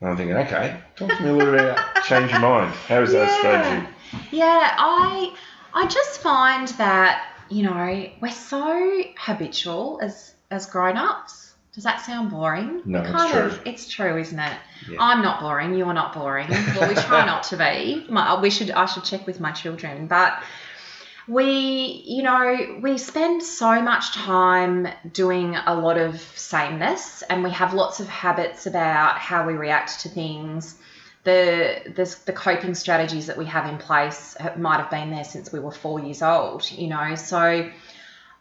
And I'm thinking, okay, talk to me a little bit about change your mind. How is that a strategy? Yeah, I just find that, you know, we're so habitual as grown-ups. Does that sound boring? No, it's true. It's true, isn't it? Yeah. I'm not boring. You're not boring. Well, we try not to be. I should check with my children. But we spend so much time doing a lot of sameness, and we have lots of habits about how we react to things. The coping strategies that we have in place might have been there since we were 4 years old, you know. So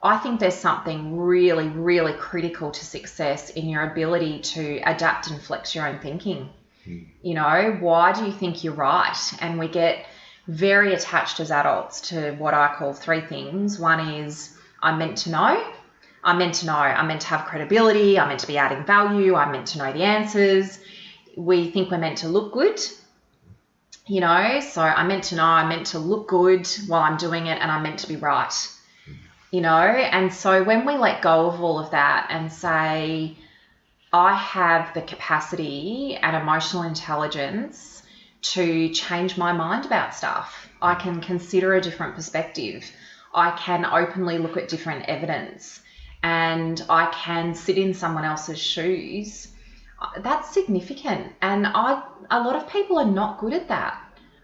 I think there's something really, really critical to success in your ability to adapt and flex your own thinking. You know, why do you think you're right? And we get very attached as adults to what I call three things. One is I'm meant to know. I'm meant to have credibility. I'm meant to be adding value. I'm meant to know the answers. We think we're meant to look good, you know, so I'm meant to know, I'm meant to look good while I'm doing it, and I'm meant to be right, you know. And so when we let go of all of that and say, I have the capacity and emotional intelligence to change my mind about stuff, I can consider a different perspective, I can openly look at different evidence, and I can sit in someone else's shoes, that's significant. And a lot of people are not good at that.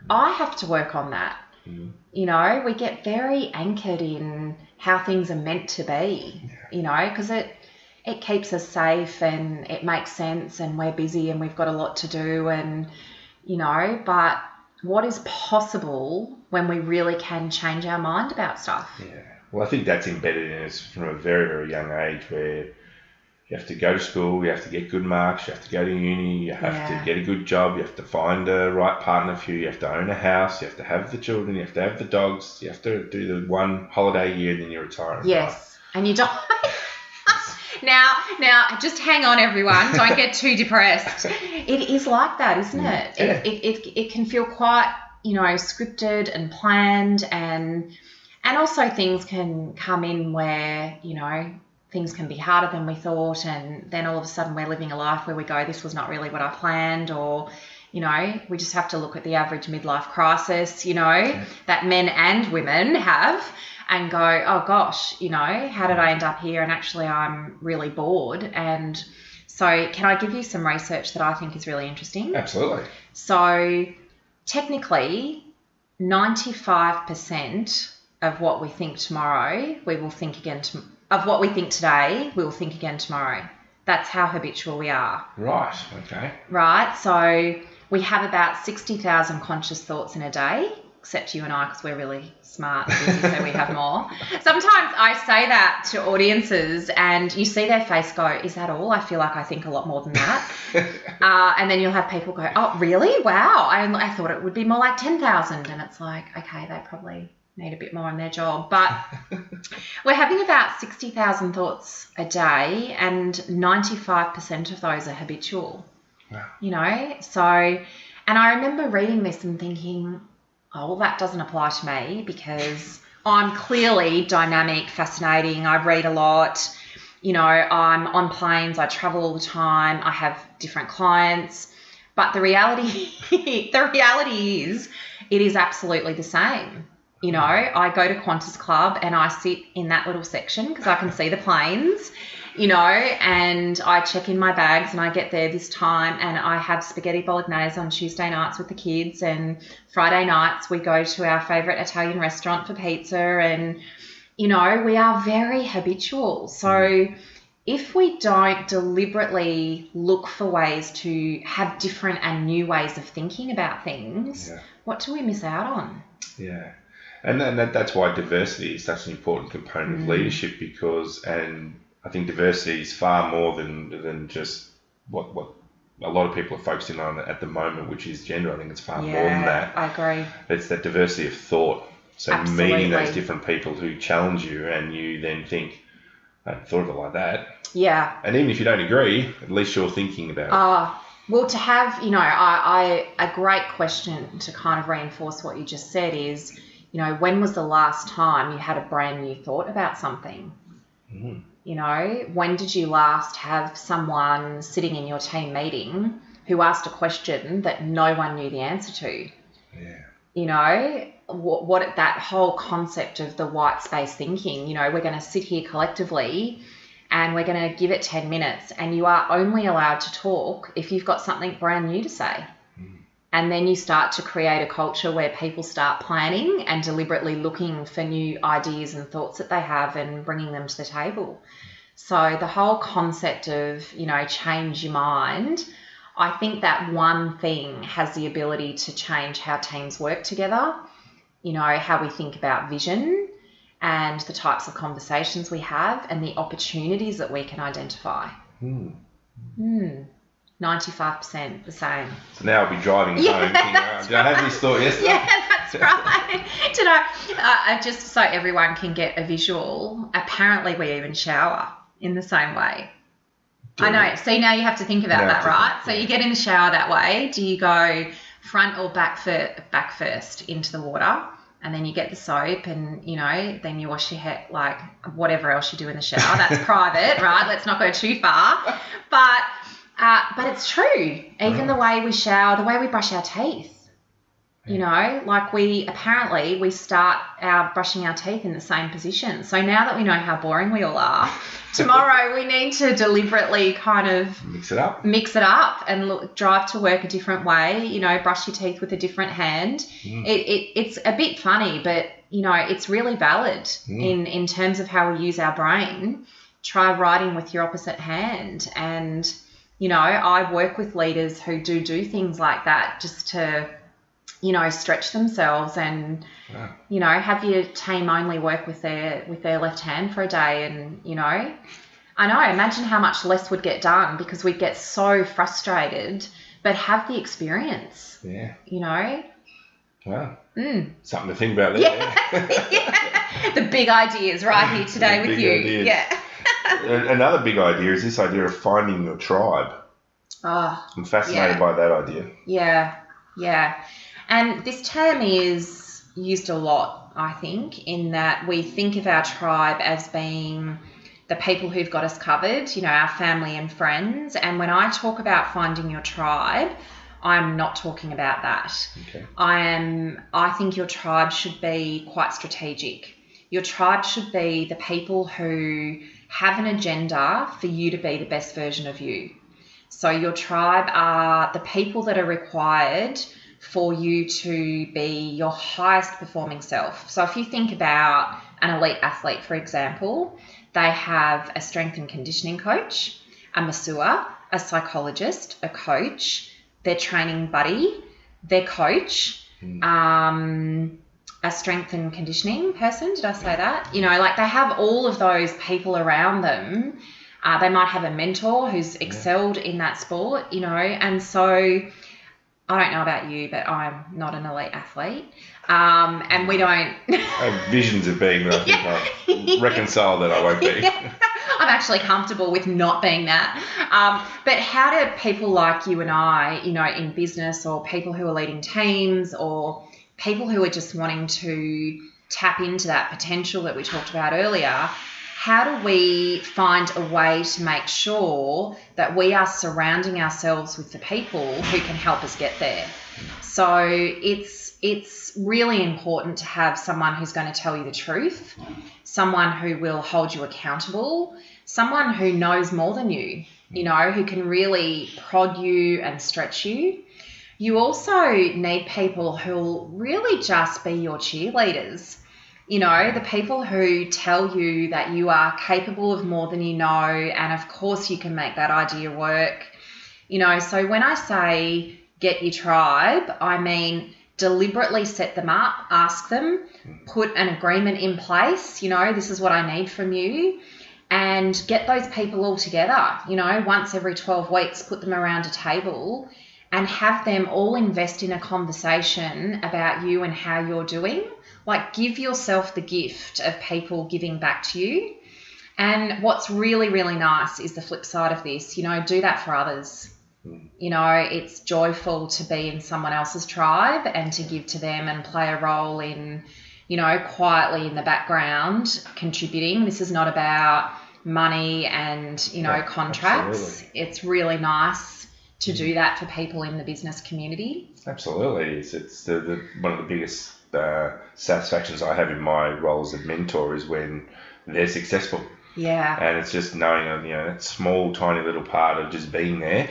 I have to work on that. You know, we get very anchored in how things are meant to be, you know, because it keeps us safe and it makes sense, and we're busy and we've got a lot to do, and, you know, but what is possible when we really can change our mind about stuff? Yeah. Well, I think that's embedded in us from a very, very young age, where you have to go to school, you have to get good marks, you have to go to uni, you have to get a good job, you have to find a right partner for you have to own a house, you have to have the children, you have to have the dogs, you have to do the one holiday a year, and then you're retiring. Yes, right? And you don't... Now, just hang on, everyone. Don't get too depressed. It is like that, isn't it? Yeah. It can feel quite, you know, scripted and planned, and also things can come in where, you know, things can be harder than we thought, and then all of a sudden we're living a life where we go, this was not really what I planned, or, you know, we just have to look at the average midlife crisis, you know, that men and women have, and go, oh gosh, you know, how did I end up here? And actually I'm really bored. And so can I give you some research that I think is really interesting? Absolutely. So technically 95% of what we think tomorrow, we will think again of what we think today, we will think again tomorrow. That's how habitual we are. Right, okay. Right, so we have about 60,000 conscious thoughts in a day. except you and I, because we're really smart and busy, so we have more. Sometimes I say that to audiences and you see their face go, is that all? I feel like I think a lot more than that. And then you'll have people go, oh, really? Wow. I thought it would be more like 10,000. And it's like, okay, they probably need a bit more in their job. But we're having about 60,000 thoughts a day, and 95% of those are habitual. Wow. You know, so, and I remember reading this and thinking, oh, well, that doesn't apply to me because I'm clearly dynamic, fascinating. I read a lot. You know, I'm on planes. I travel all the time. I have different clients. But the reality is it is absolutely the same. You know, I go to Qantas Club and I sit in that little section because I can see the planes, you know, and I check in my bags and I get there this time and I have spaghetti bolognese on Tuesday nights with the kids, and Friday nights we go to our favourite Italian restaurant for pizza, and, you know, we are very habitual. So if we don't deliberately look for ways to have different and new ways of thinking about things, what do we miss out on? Yeah. And that's why diversity is such an important component of leadership, because, and I think diversity is far more than just what a lot of people are focusing on at the moment, which is gender. I think it's far more than that. I agree. It's that diversity of thought. So Absolutely. Meeting those different people who challenge you and you then think, I hadn't thought of it like that. Yeah. And even if you don't agree, at least you're thinking about it. Well, to have, you know, a great question to kind of reinforce what you just said is, you know, when was the last time you had a brand new thought about something? You know, when did you last have someone sitting in your team meeting who asked a question that no one knew the answer to? Yeah. You know, what that whole concept of the white space thinking, you know, we're going to sit here collectively and we're going to give it 10 minutes and you are only allowed to talk if you've got something brand new to say. And then you start to create a culture where people start planning and deliberately looking for new ideas and thoughts that they have and bringing them to the table. So the whole concept of, you know, change your mind, I think that one thing has the ability to change how teams work together, you know, how we think about vision and the types of conversations we have and the opportunities that we can identify. 95% the same. So now I'll be driving home thinking, did I have this thought yesterday? Yeah, that's right. Do you know, just so everyone can get a visual, apparently we even shower in the same way. I know. See, now you have to think about that, right? So you get in the shower that way. Do you go front or back first into the water? And then you get the soap and, you know, then you wash your hair, like whatever else you do in the shower. That's private, right? Let's not go too far. But it's true. Even the way we shower, the way we brush our teeth, you know, like we start brushing our teeth in the same position. So now that we know how boring we all are, tomorrow we need to deliberately kind of mix it up and drive to work a different way, you know, brush your teeth with a different hand. It's a bit funny, but, you know, it's really valid in terms of how we use our brain. Try writing with your opposite hand. And, you know, I work with leaders who do things like that just to, you know, stretch themselves and, you know, have your team only work with their left hand for a day. And, you know, I know, imagine how much less would get done because we'd get so frustrated, but have the experience. Yeah. You know? Wow. Something to think about there. Yeah. The big ideas right here today with you. Ideas. Yeah. Another big idea is this idea of finding your tribe. I'm fascinated by that idea. Yeah. And this term is used a lot, I think, in that we think of our tribe as being the people who've got us covered, you know, our family and friends. And when I talk about finding your tribe, I'm not talking about that. Okay. I think your tribe should be quite strategic. Your tribe should be the people who have an agenda for you to be the best version of you. So your tribe are the people that are required for you to be your highest performing self. So if you think about an elite athlete, for example, they have a strength and conditioning coach, a masseur, a psychologist, a coach, their training buddy, their coach, a strength and conditioning person. Did I say that? You know, like they have all of those people around them. They might have a mentor who's excelled in that sport, you know, and so I don't know about you, but I'm not an elite athlete. And we don't... I have visions of being, but I think I reconcile that I won't be. I'm actually comfortable with not being that. But how do people like you and I, you know, in business, or people who are leading teams, or people who are just wanting to tap into that potential that we talked about earlier, how do we find a way to make sure that we are surrounding ourselves with the people who can help us get there? So it's really important to have someone who's going to tell you the truth, someone who will hold you accountable, someone who knows more than you, you know, who can really prod you and stretch you. You also need people who'll really just be your cheerleaders. You know, the people who tell you that you are capable of more than you know, and of course you can make that idea work. You know, so when I say get your tribe, I mean deliberately set them up, ask them, put an agreement in place, you know, this is what I need from you, and get those people all together, you know, once every 12 weeks, put them around a table and have them all invest in a conversation about you and how you're doing. Like, give yourself the gift of people giving back to you. And what's really, really nice is the flip side of this, you know, do that for others. You know, it's joyful to be in someone else's tribe and to give to them and play a role in, you know, quietly in the background contributing. This is not about money and, you know, contracts. Absolutely. It's really nice to do that for people in the business community. Absolutely. It's the one of the biggest satisfactions I have in my role as a mentor is when they're successful. Yeah. And it's just knowing, you know, that small, tiny little part of just being there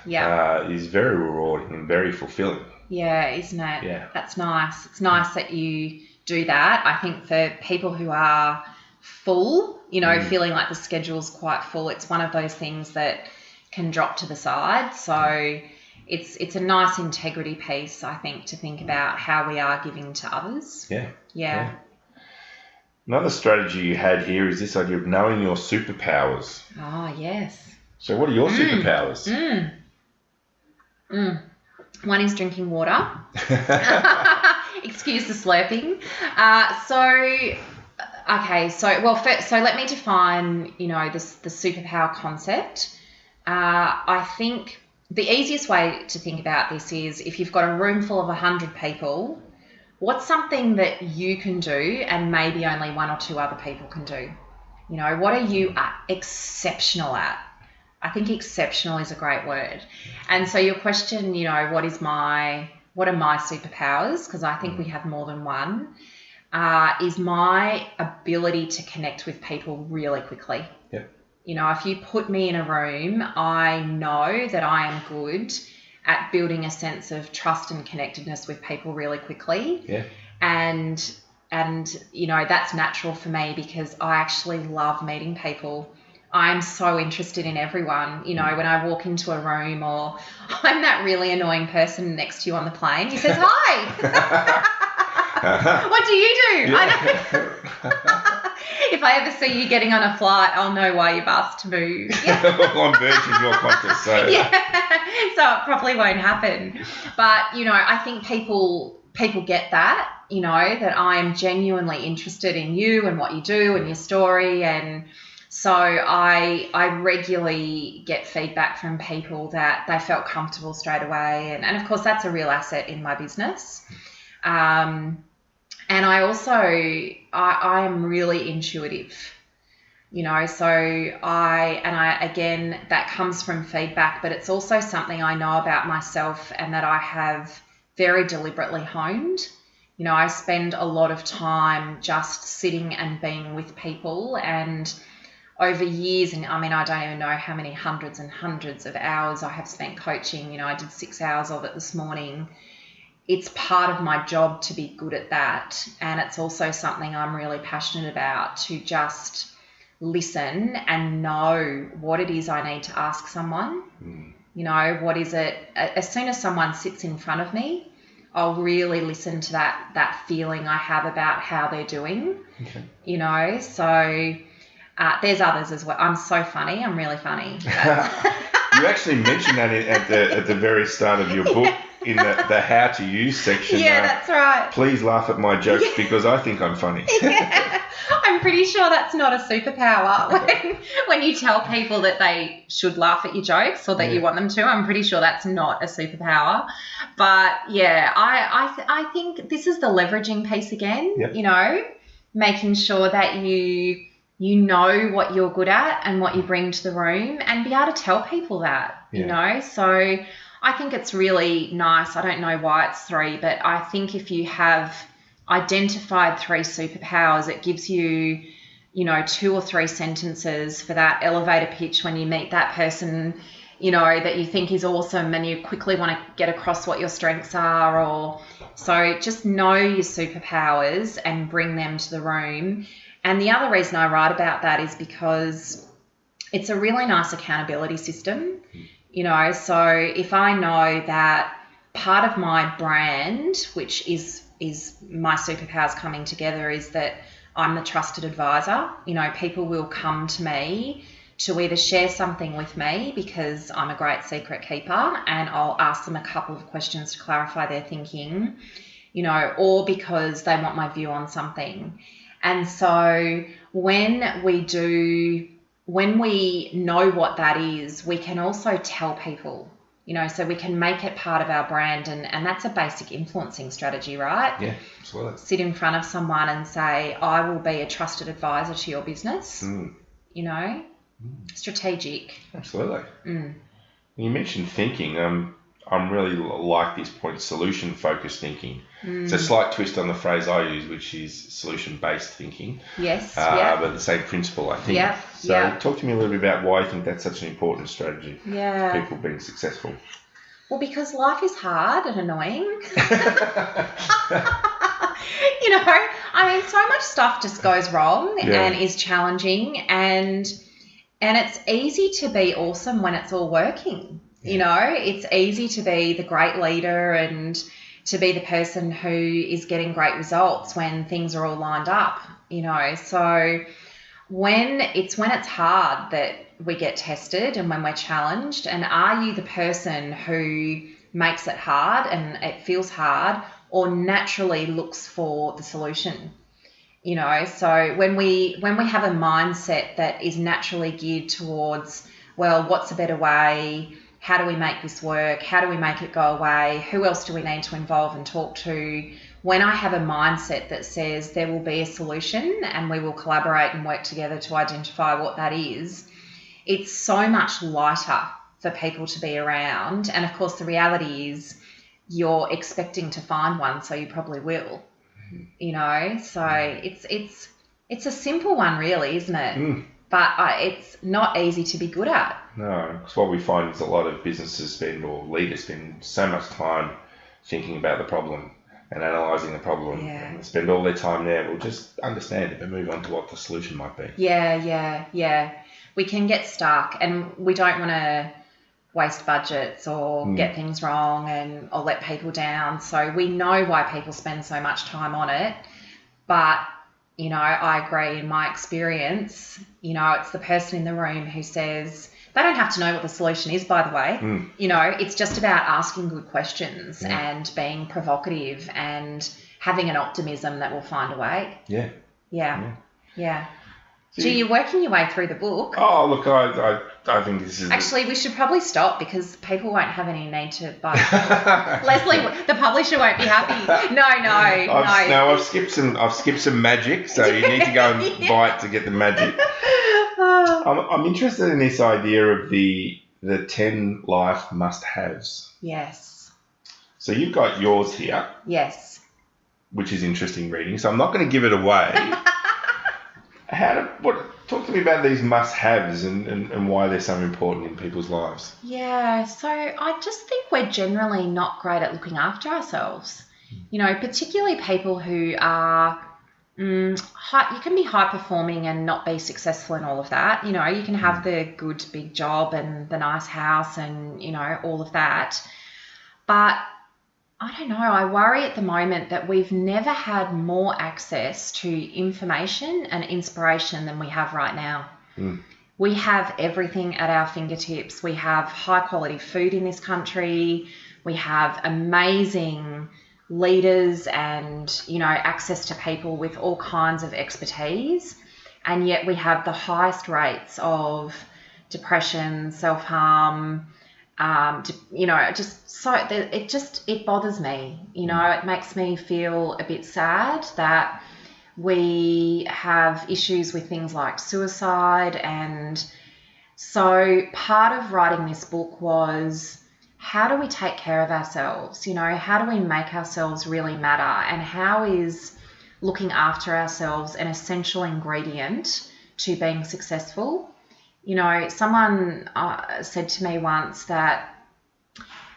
is very rewarding and very fulfilling. Yeah, isn't it? Yeah. That's nice. It's nice that you do that. I think for people who are full, you know, feeling like the schedule's quite full, it's one of those things that can drop to the side. So it's a nice integrity piece, I think, to think about how we are giving to others. Yeah. Another strategy you had here is this idea of knowing your superpowers. Oh, yes. So what are your superpowers? One is drinking water. Excuse the slurping. So let me define, you know, the superpower concept. I think the easiest way to think about this is if you've got a room full of 100 people, what's something that you can do and maybe only one or two other people can do? You know, what are you exceptional at? I think exceptional is a great word. And so your question, you know, what are my superpowers? Because I think we have more than one, is my ability to connect with people really quickly. Yep. You know, if you put me in a room, I know that I am good at building a sense of trust and connectedness with people really quickly. Yeah. And you know, that's natural for me because I actually love meeting people. I'm so interested in everyone. You know, when I walk into a room, or I'm that really annoying person next to you on the plane, he says, hi. What do you do? Yeah. I know. If I ever see you getting on a flight, I'll know why you've asked to move. I'm virtually more conscious, so. Yeah, so it probably won't happen. But, you know, I think people get that, you know, that I am genuinely interested in you and what you do and your story. And so I regularly get feedback from people that they felt comfortable straight away. And of course, that's a real asset in my business. And I also, I am really intuitive, you know, so again, that comes from feedback, but it's also something I know about myself and that I have very deliberately honed. You know, I spend a lot of time just sitting and being with people, and over years, and I mean, I don't even know how many hundreds and hundreds of hours I have spent coaching. You know, I did 6 hours of it this morning. It's part of my job to be good at that. And it's also something I'm really passionate about, to just listen and know what it is I need to ask someone. You know, what is it? As soon as someone sits in front of me, I'll really listen to that feeling I have about how they're doing. Okay. You know, so there's others as well. I'm so funny. I'm really funny. You actually mentioned that at the very start of your book in the how to use section. Yeah, that's right. Please laugh at my jokes because I think I'm funny. Yeah. I'm pretty sure that's not a superpower when you tell people that they should laugh at your jokes or that you want them to. I'm pretty sure that's not a superpower. But yeah, I think this is the leveraging piece again. Yep. You know, making sure that you know what you're good at and what you bring to the room and be able to tell people that, you know. So I think it's really nice. I don't know why it's 3, but I think if you have identified 3 superpowers, it gives you, you know, 2 or 3 sentences for that elevator pitch when you meet that person, you know, that you think is awesome and you quickly want to get across what your strengths are. Or so just know your superpowers and bring them to the room. And the other reason I write about that is because it's a really nice accountability system, you know. So if I know that part of my brand, which is my superpowers coming together, is that I'm the trusted advisor. You know, people will come to me to either share something with me because I'm a great secret keeper and I'll ask them a couple of questions to clarify their thinking, you know, or because they want my view on something. And so when we know what that is, we can also tell people, you know, so we can make it part of our brand. And that's a basic influencing strategy, right? Yeah, absolutely. Sit in front of someone and say, I will be a trusted advisor to your business, you know, strategic. Absolutely. You mentioned thinking. I'm really like this point, solution-focused thinking. It's a slight twist on the phrase I use, which is solution-based thinking. Yes, but the same principle, I think. Yeah. So talk to me a little bit about why you think that's such an important strategy for people being successful. Well, because life is hard and annoying. You know, I mean, so much stuff just goes wrong and is challenging, and it's easy to be awesome when it's all working. You know, it's easy to be the great leader and to be the person who is getting great results when things are all lined up, you know. So when it's hard that we get tested and when we're challenged, and are you the person who makes it hard and it feels hard or naturally looks for the solution? You know, so when we have a mindset that is naturally geared towards, well, what's a better way? How do we make this work? How do we make it go away? Who else do we need to involve and talk to? When I have a mindset that says there will be a solution and we will collaborate and work together to identify what that is, it's so much lighter for people to be around. And of course, the reality is you're expecting to find one, so you probably will, you know. So it's a simple one, really, isn't it? But it's not easy to be good at. No, because what we find is a lot of businesses or leaders spend so much time thinking about the problem and analysing the problem and spend all their time there. We'll just understand it and move on to what the solution might be. Yeah. We can get stuck and we don't want to waste budgets or get things wrong or let people down. So we know why people spend so much time on it. But you know, I agree in my experience, you know, it's the person in the room who says, they don't have to know what the solution is, by the way. You know, it's just about asking good questions and being provocative and having an optimism that will find a way. Yeah. So you're working your way through the book. Oh, look, I think this is... Actually, we should probably stop because people won't have any need to buy it. Leslie, the publisher won't be happy. No. I've skipped some magic, so you need to go and buy it to get the magic. I'm interested in this idea of the 10 life must-haves. Yes. So you've got yours here. Yes. Which is interesting reading, so I'm not going to give it away. Talk to me about these must-haves and why they're so important in people's lives. Yeah, so I just think we're generally not great at looking after ourselves. You know, particularly people who are, you can be high-performing and not be successful in all of that. You know, you can have the good big job and the nice house and, you know, all of that. But I don't know. I worry at the moment that we've never had more access to information and inspiration than we have right now. We have everything at our fingertips. We have high quality food in this country. We have amazing leaders and, access to people with all kinds of expertise. And yet we have the highest rates of depression, self-harm, it bothers me. It makes me feel a bit sad that we have issues with things like suicide. And so part of writing this book was, how do we take care of ourselves? How do we make ourselves really matter? And how is looking after ourselves an essential ingredient to being successful? Someone said to me once that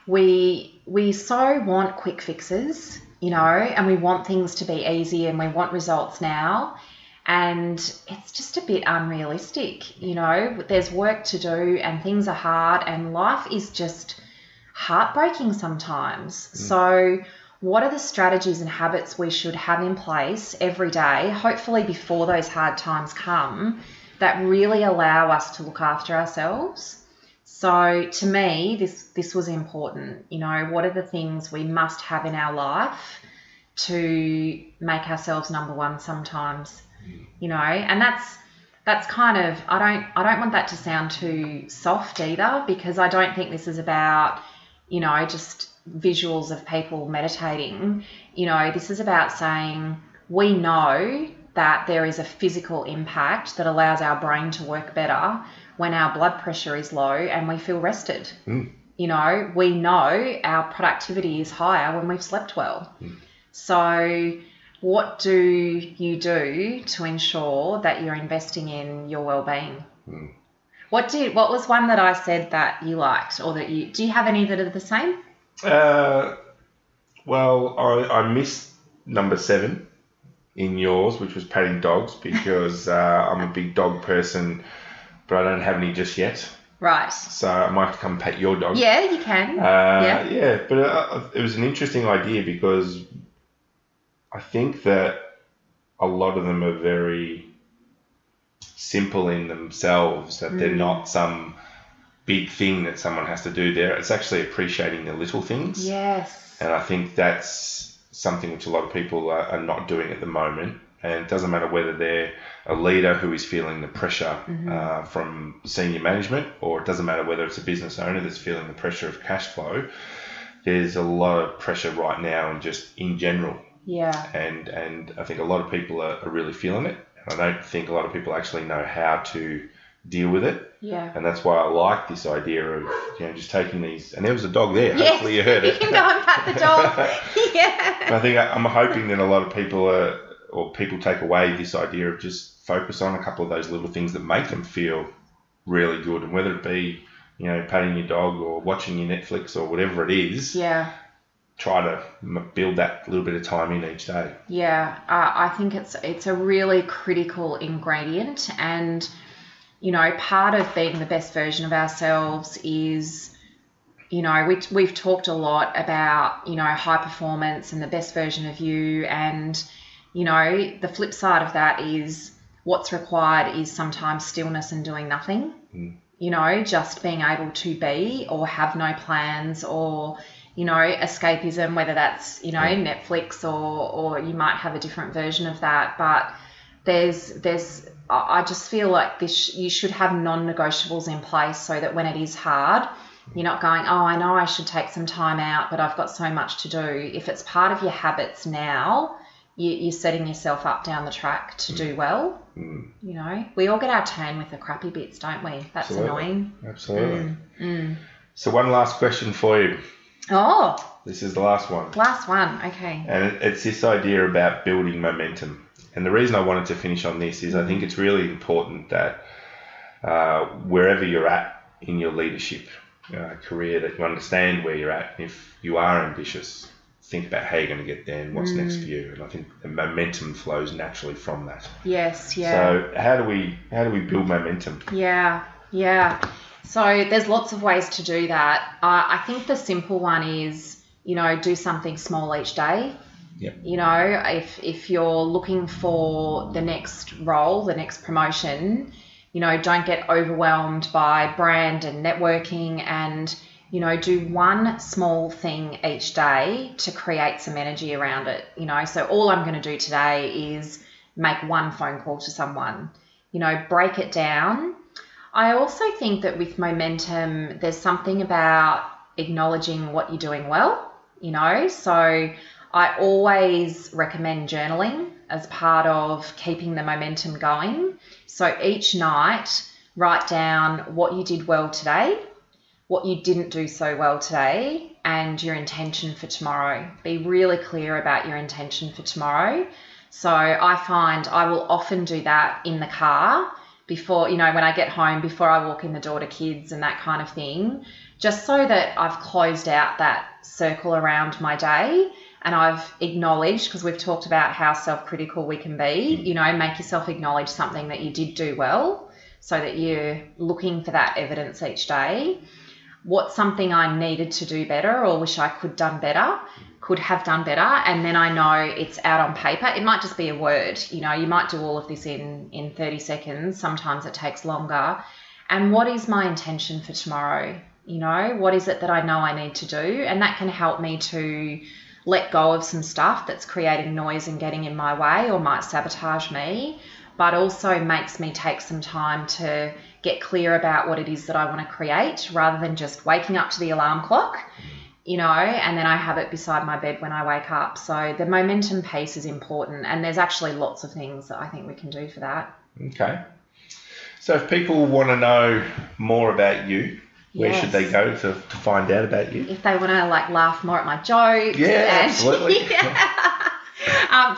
we so want quick fixes, and we want things to be easy and we want results now. And it's just a bit unrealistic. There's work to do and things are hard and life is just heartbreaking sometimes. So what are the strategies and habits we should have in place every day, hopefully before those hard times come, that really allow us to look after ourselves? So to me, this was important. What are the things we must have in our life to make ourselves number one sometimes? And that's kind of, I don't want that to sound too soft either, because I don't think this is about, just visuals of people meditating. This is about saying we know that there is a physical impact that allows our brain to work better when our blood pressure is low and we feel rested. We know our productivity is higher when we've slept well. So what do you do to ensure that you're investing in your well-being? What was one that I said that you liked, or do you have any that are the same? Well, I missed number 7 in yours, which was patting dogs, because I'm a big dog person, but I don't have any just yet. Right. So I might have to come pat your dog. Yeah, you can. Yeah, but it was an interesting idea, because I think that a lot of them are very simple in themselves, that they're not some big thing that someone has to do there. It's actually appreciating the little things. Yes. And I think that's something which a lot of people are not doing at the moment. And it doesn't matter whether they're a leader who is feeling the pressure from senior management, or it doesn't matter whether it's a business owner that's feeling the pressure of cash flow. There's a lot of pressure right now, and just in general. Yeah. And I think a lot of people are really feeling it. And I don't think a lot of people actually know how to deal with it. Yeah. And that's why I like this idea of, just taking these, and there was a dog there. Yes, hopefully you heard it. You can go and pat the dog. Yeah. I'm hoping that a lot of people take away this idea of just focus on a couple of those little things that make them feel really good. And whether it be, patting your dog or watching your Netflix or whatever it is. Yeah. Try to build that little bit of time in each day. Yeah, I think it's a really critical ingredient, and part of being the best version of ourselves is, we've talked a lot about high performance and the best version of you, and the flip side of that is what's required is sometimes stillness and doing nothing. Just being able to be, or have no plans, or escapism, whether that's, Netflix or you might have a different version of that. But I just feel like you should have non-negotiables in place, so that when it is hard, you're not going, oh, I know I should take some time out, but I've got so much to do. If it's part of your habits now, you're setting yourself up down the track to do well. We all get our turn with the crappy bits, don't we? That's annoying. Absolutely. So one last question for you. Oh. This is the last one. Last one, okay. And it's this idea about building momentum. And the reason I wanted to finish on this is I think it's really important that wherever you're at in your leadership career, that you understand where you're at. If you are ambitious, think about how you're going to get there and what's next for you. And I think the momentum flows naturally from that. Yes, yeah. So how do we build momentum? Yeah. So there's lots of ways to do that. I think the simple one is do something small each day. Yep. If you're looking for the next role, the next promotion, don't get overwhelmed by brand and networking, and, do one small thing each day to create some energy around it. So all I'm going to do today is make one phone call to someone, break it down. I also think that with momentum, there's something about acknowledging what you're doing well, so I always recommend journaling as part of keeping the momentum going. So each night, write down what you did well today, what you didn't do so well today, and your intention for tomorrow. Be really clear about your intention for tomorrow. So I find I will often do that in the car before, when I get home, before I walk in the door to kids and that kind of thing, just so that I've closed out that circle around my day. And I've acknowledged, because we've talked about how self-critical we can be, make yourself acknowledge something that you did do well, so that you're looking for that evidence each day. What's something I needed to do better or wish I could have done better, and then I know it's out on paper. It might just be a word, you might do all of this in 30 seconds. Sometimes it takes longer. And what is my intention for tomorrow? What is it that I know I need to do? And that can help me to let go of some stuff that's creating noise and getting in my way or might sabotage me, but also makes me take some time to get clear about what it is that I want to create, rather than just waking up to the alarm clock, and then I have it beside my bed when I wake up. So the momentum piece is important, and there's actually lots of things that I think we can do for that. Okay. So if people want to know more about you, where should they go to find out about you? If they want to laugh more at my jokes. Yeah, absolutely.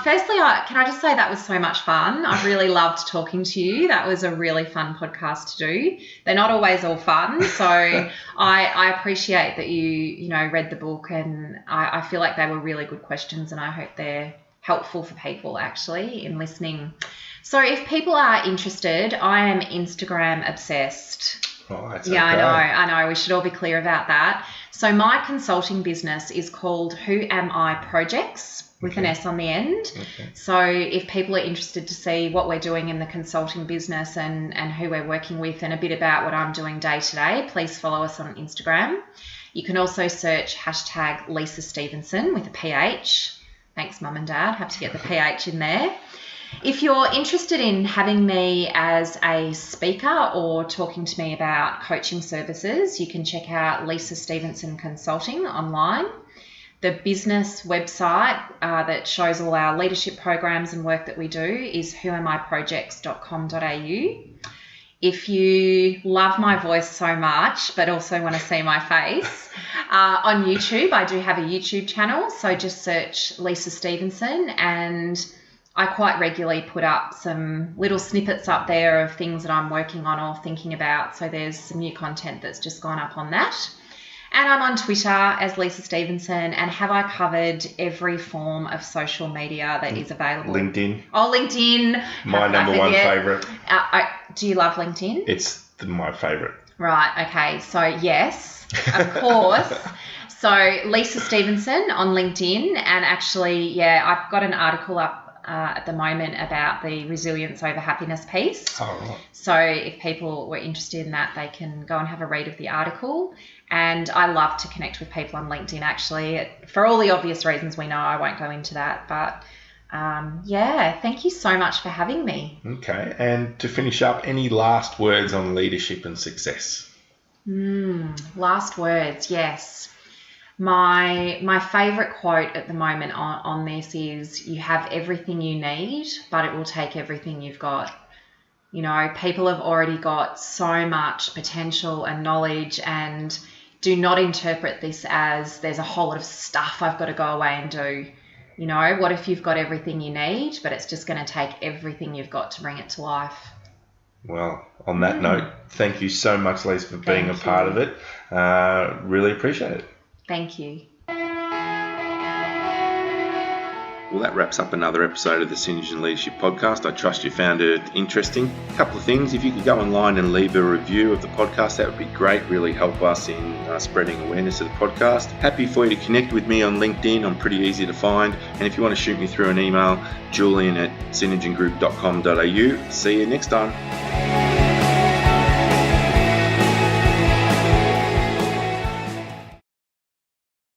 Firstly, can I just say that was so much fun. I really loved talking to you. That was a really fun podcast to do. They're not always all fun, so I appreciate that you read the book, and I feel like they were really good questions, and I hope they're helpful for people actually in listening. So if people are interested, I am Instagram obsessed. Oh, that's yeah, okay. I know. We should all be clear about that. So my consulting business is called Who Am I Projects, with an S on the end. Okay. So if people are interested to see what we're doing in the consulting business and who we're working with and a bit about what I'm doing day to day, please follow us on Instagram. You can also search hashtag Lisa Stephenson with a PH. Thanks, Mum and Dad. Have to get the PH in there. If you're interested in having me as a speaker or talking to me about coaching services, you can check out Lisa Stephenson Consulting online. The business website that shows all our leadership programs and work that we do is whoamiprojects.com.au. If you love my voice so much but also want to see my face, on YouTube, I do have a YouTube channel, so just search Lisa Stephenson, and I quite regularly put up some little snippets up there of things that I'm working on or thinking about. So there's some new content that's just gone up on that. And I'm on Twitter as Lisa Stephenson, and have I covered every form of social media that is available? LinkedIn. Oh, LinkedIn. My number one favourite. Do you love LinkedIn? It's my favourite. Right, okay. So yes, of course. So Lisa Stephenson on LinkedIn, and actually, I've got an article up at the moment about the resilience over happiness piece. Oh, right. So if people were interested in that, they can go and have a read of the article. And I love to connect with people on LinkedIn, actually, for all the obvious reasons we know. I won't go into that, but thank you so much for having me. Okay, and to finish up, any last words on leadership and success? Last words, yes. My favourite quote at the moment on this is, you have everything you need, but it will take everything you've got. People have already got so much potential and knowledge, and do not interpret this as there's a whole lot of stuff I've got to go away and do. What if you've got everything you need, but it's just going to take everything you've got to bring it to life? Well, on that note, thank you so much, Lisa, for being a part of it. Really appreciate it. Thank you. Well, that wraps up another episode of the Synergen Leadership Podcast. I trust you found it interesting. A couple of things. If you could go online and leave a review of the podcast, that would be great. Really help us in spreading awareness of the podcast. Happy for you to connect with me on LinkedIn. I'm pretty easy to find. And if you want to shoot me through an email, julian@synergengroup.com.au. See you next time.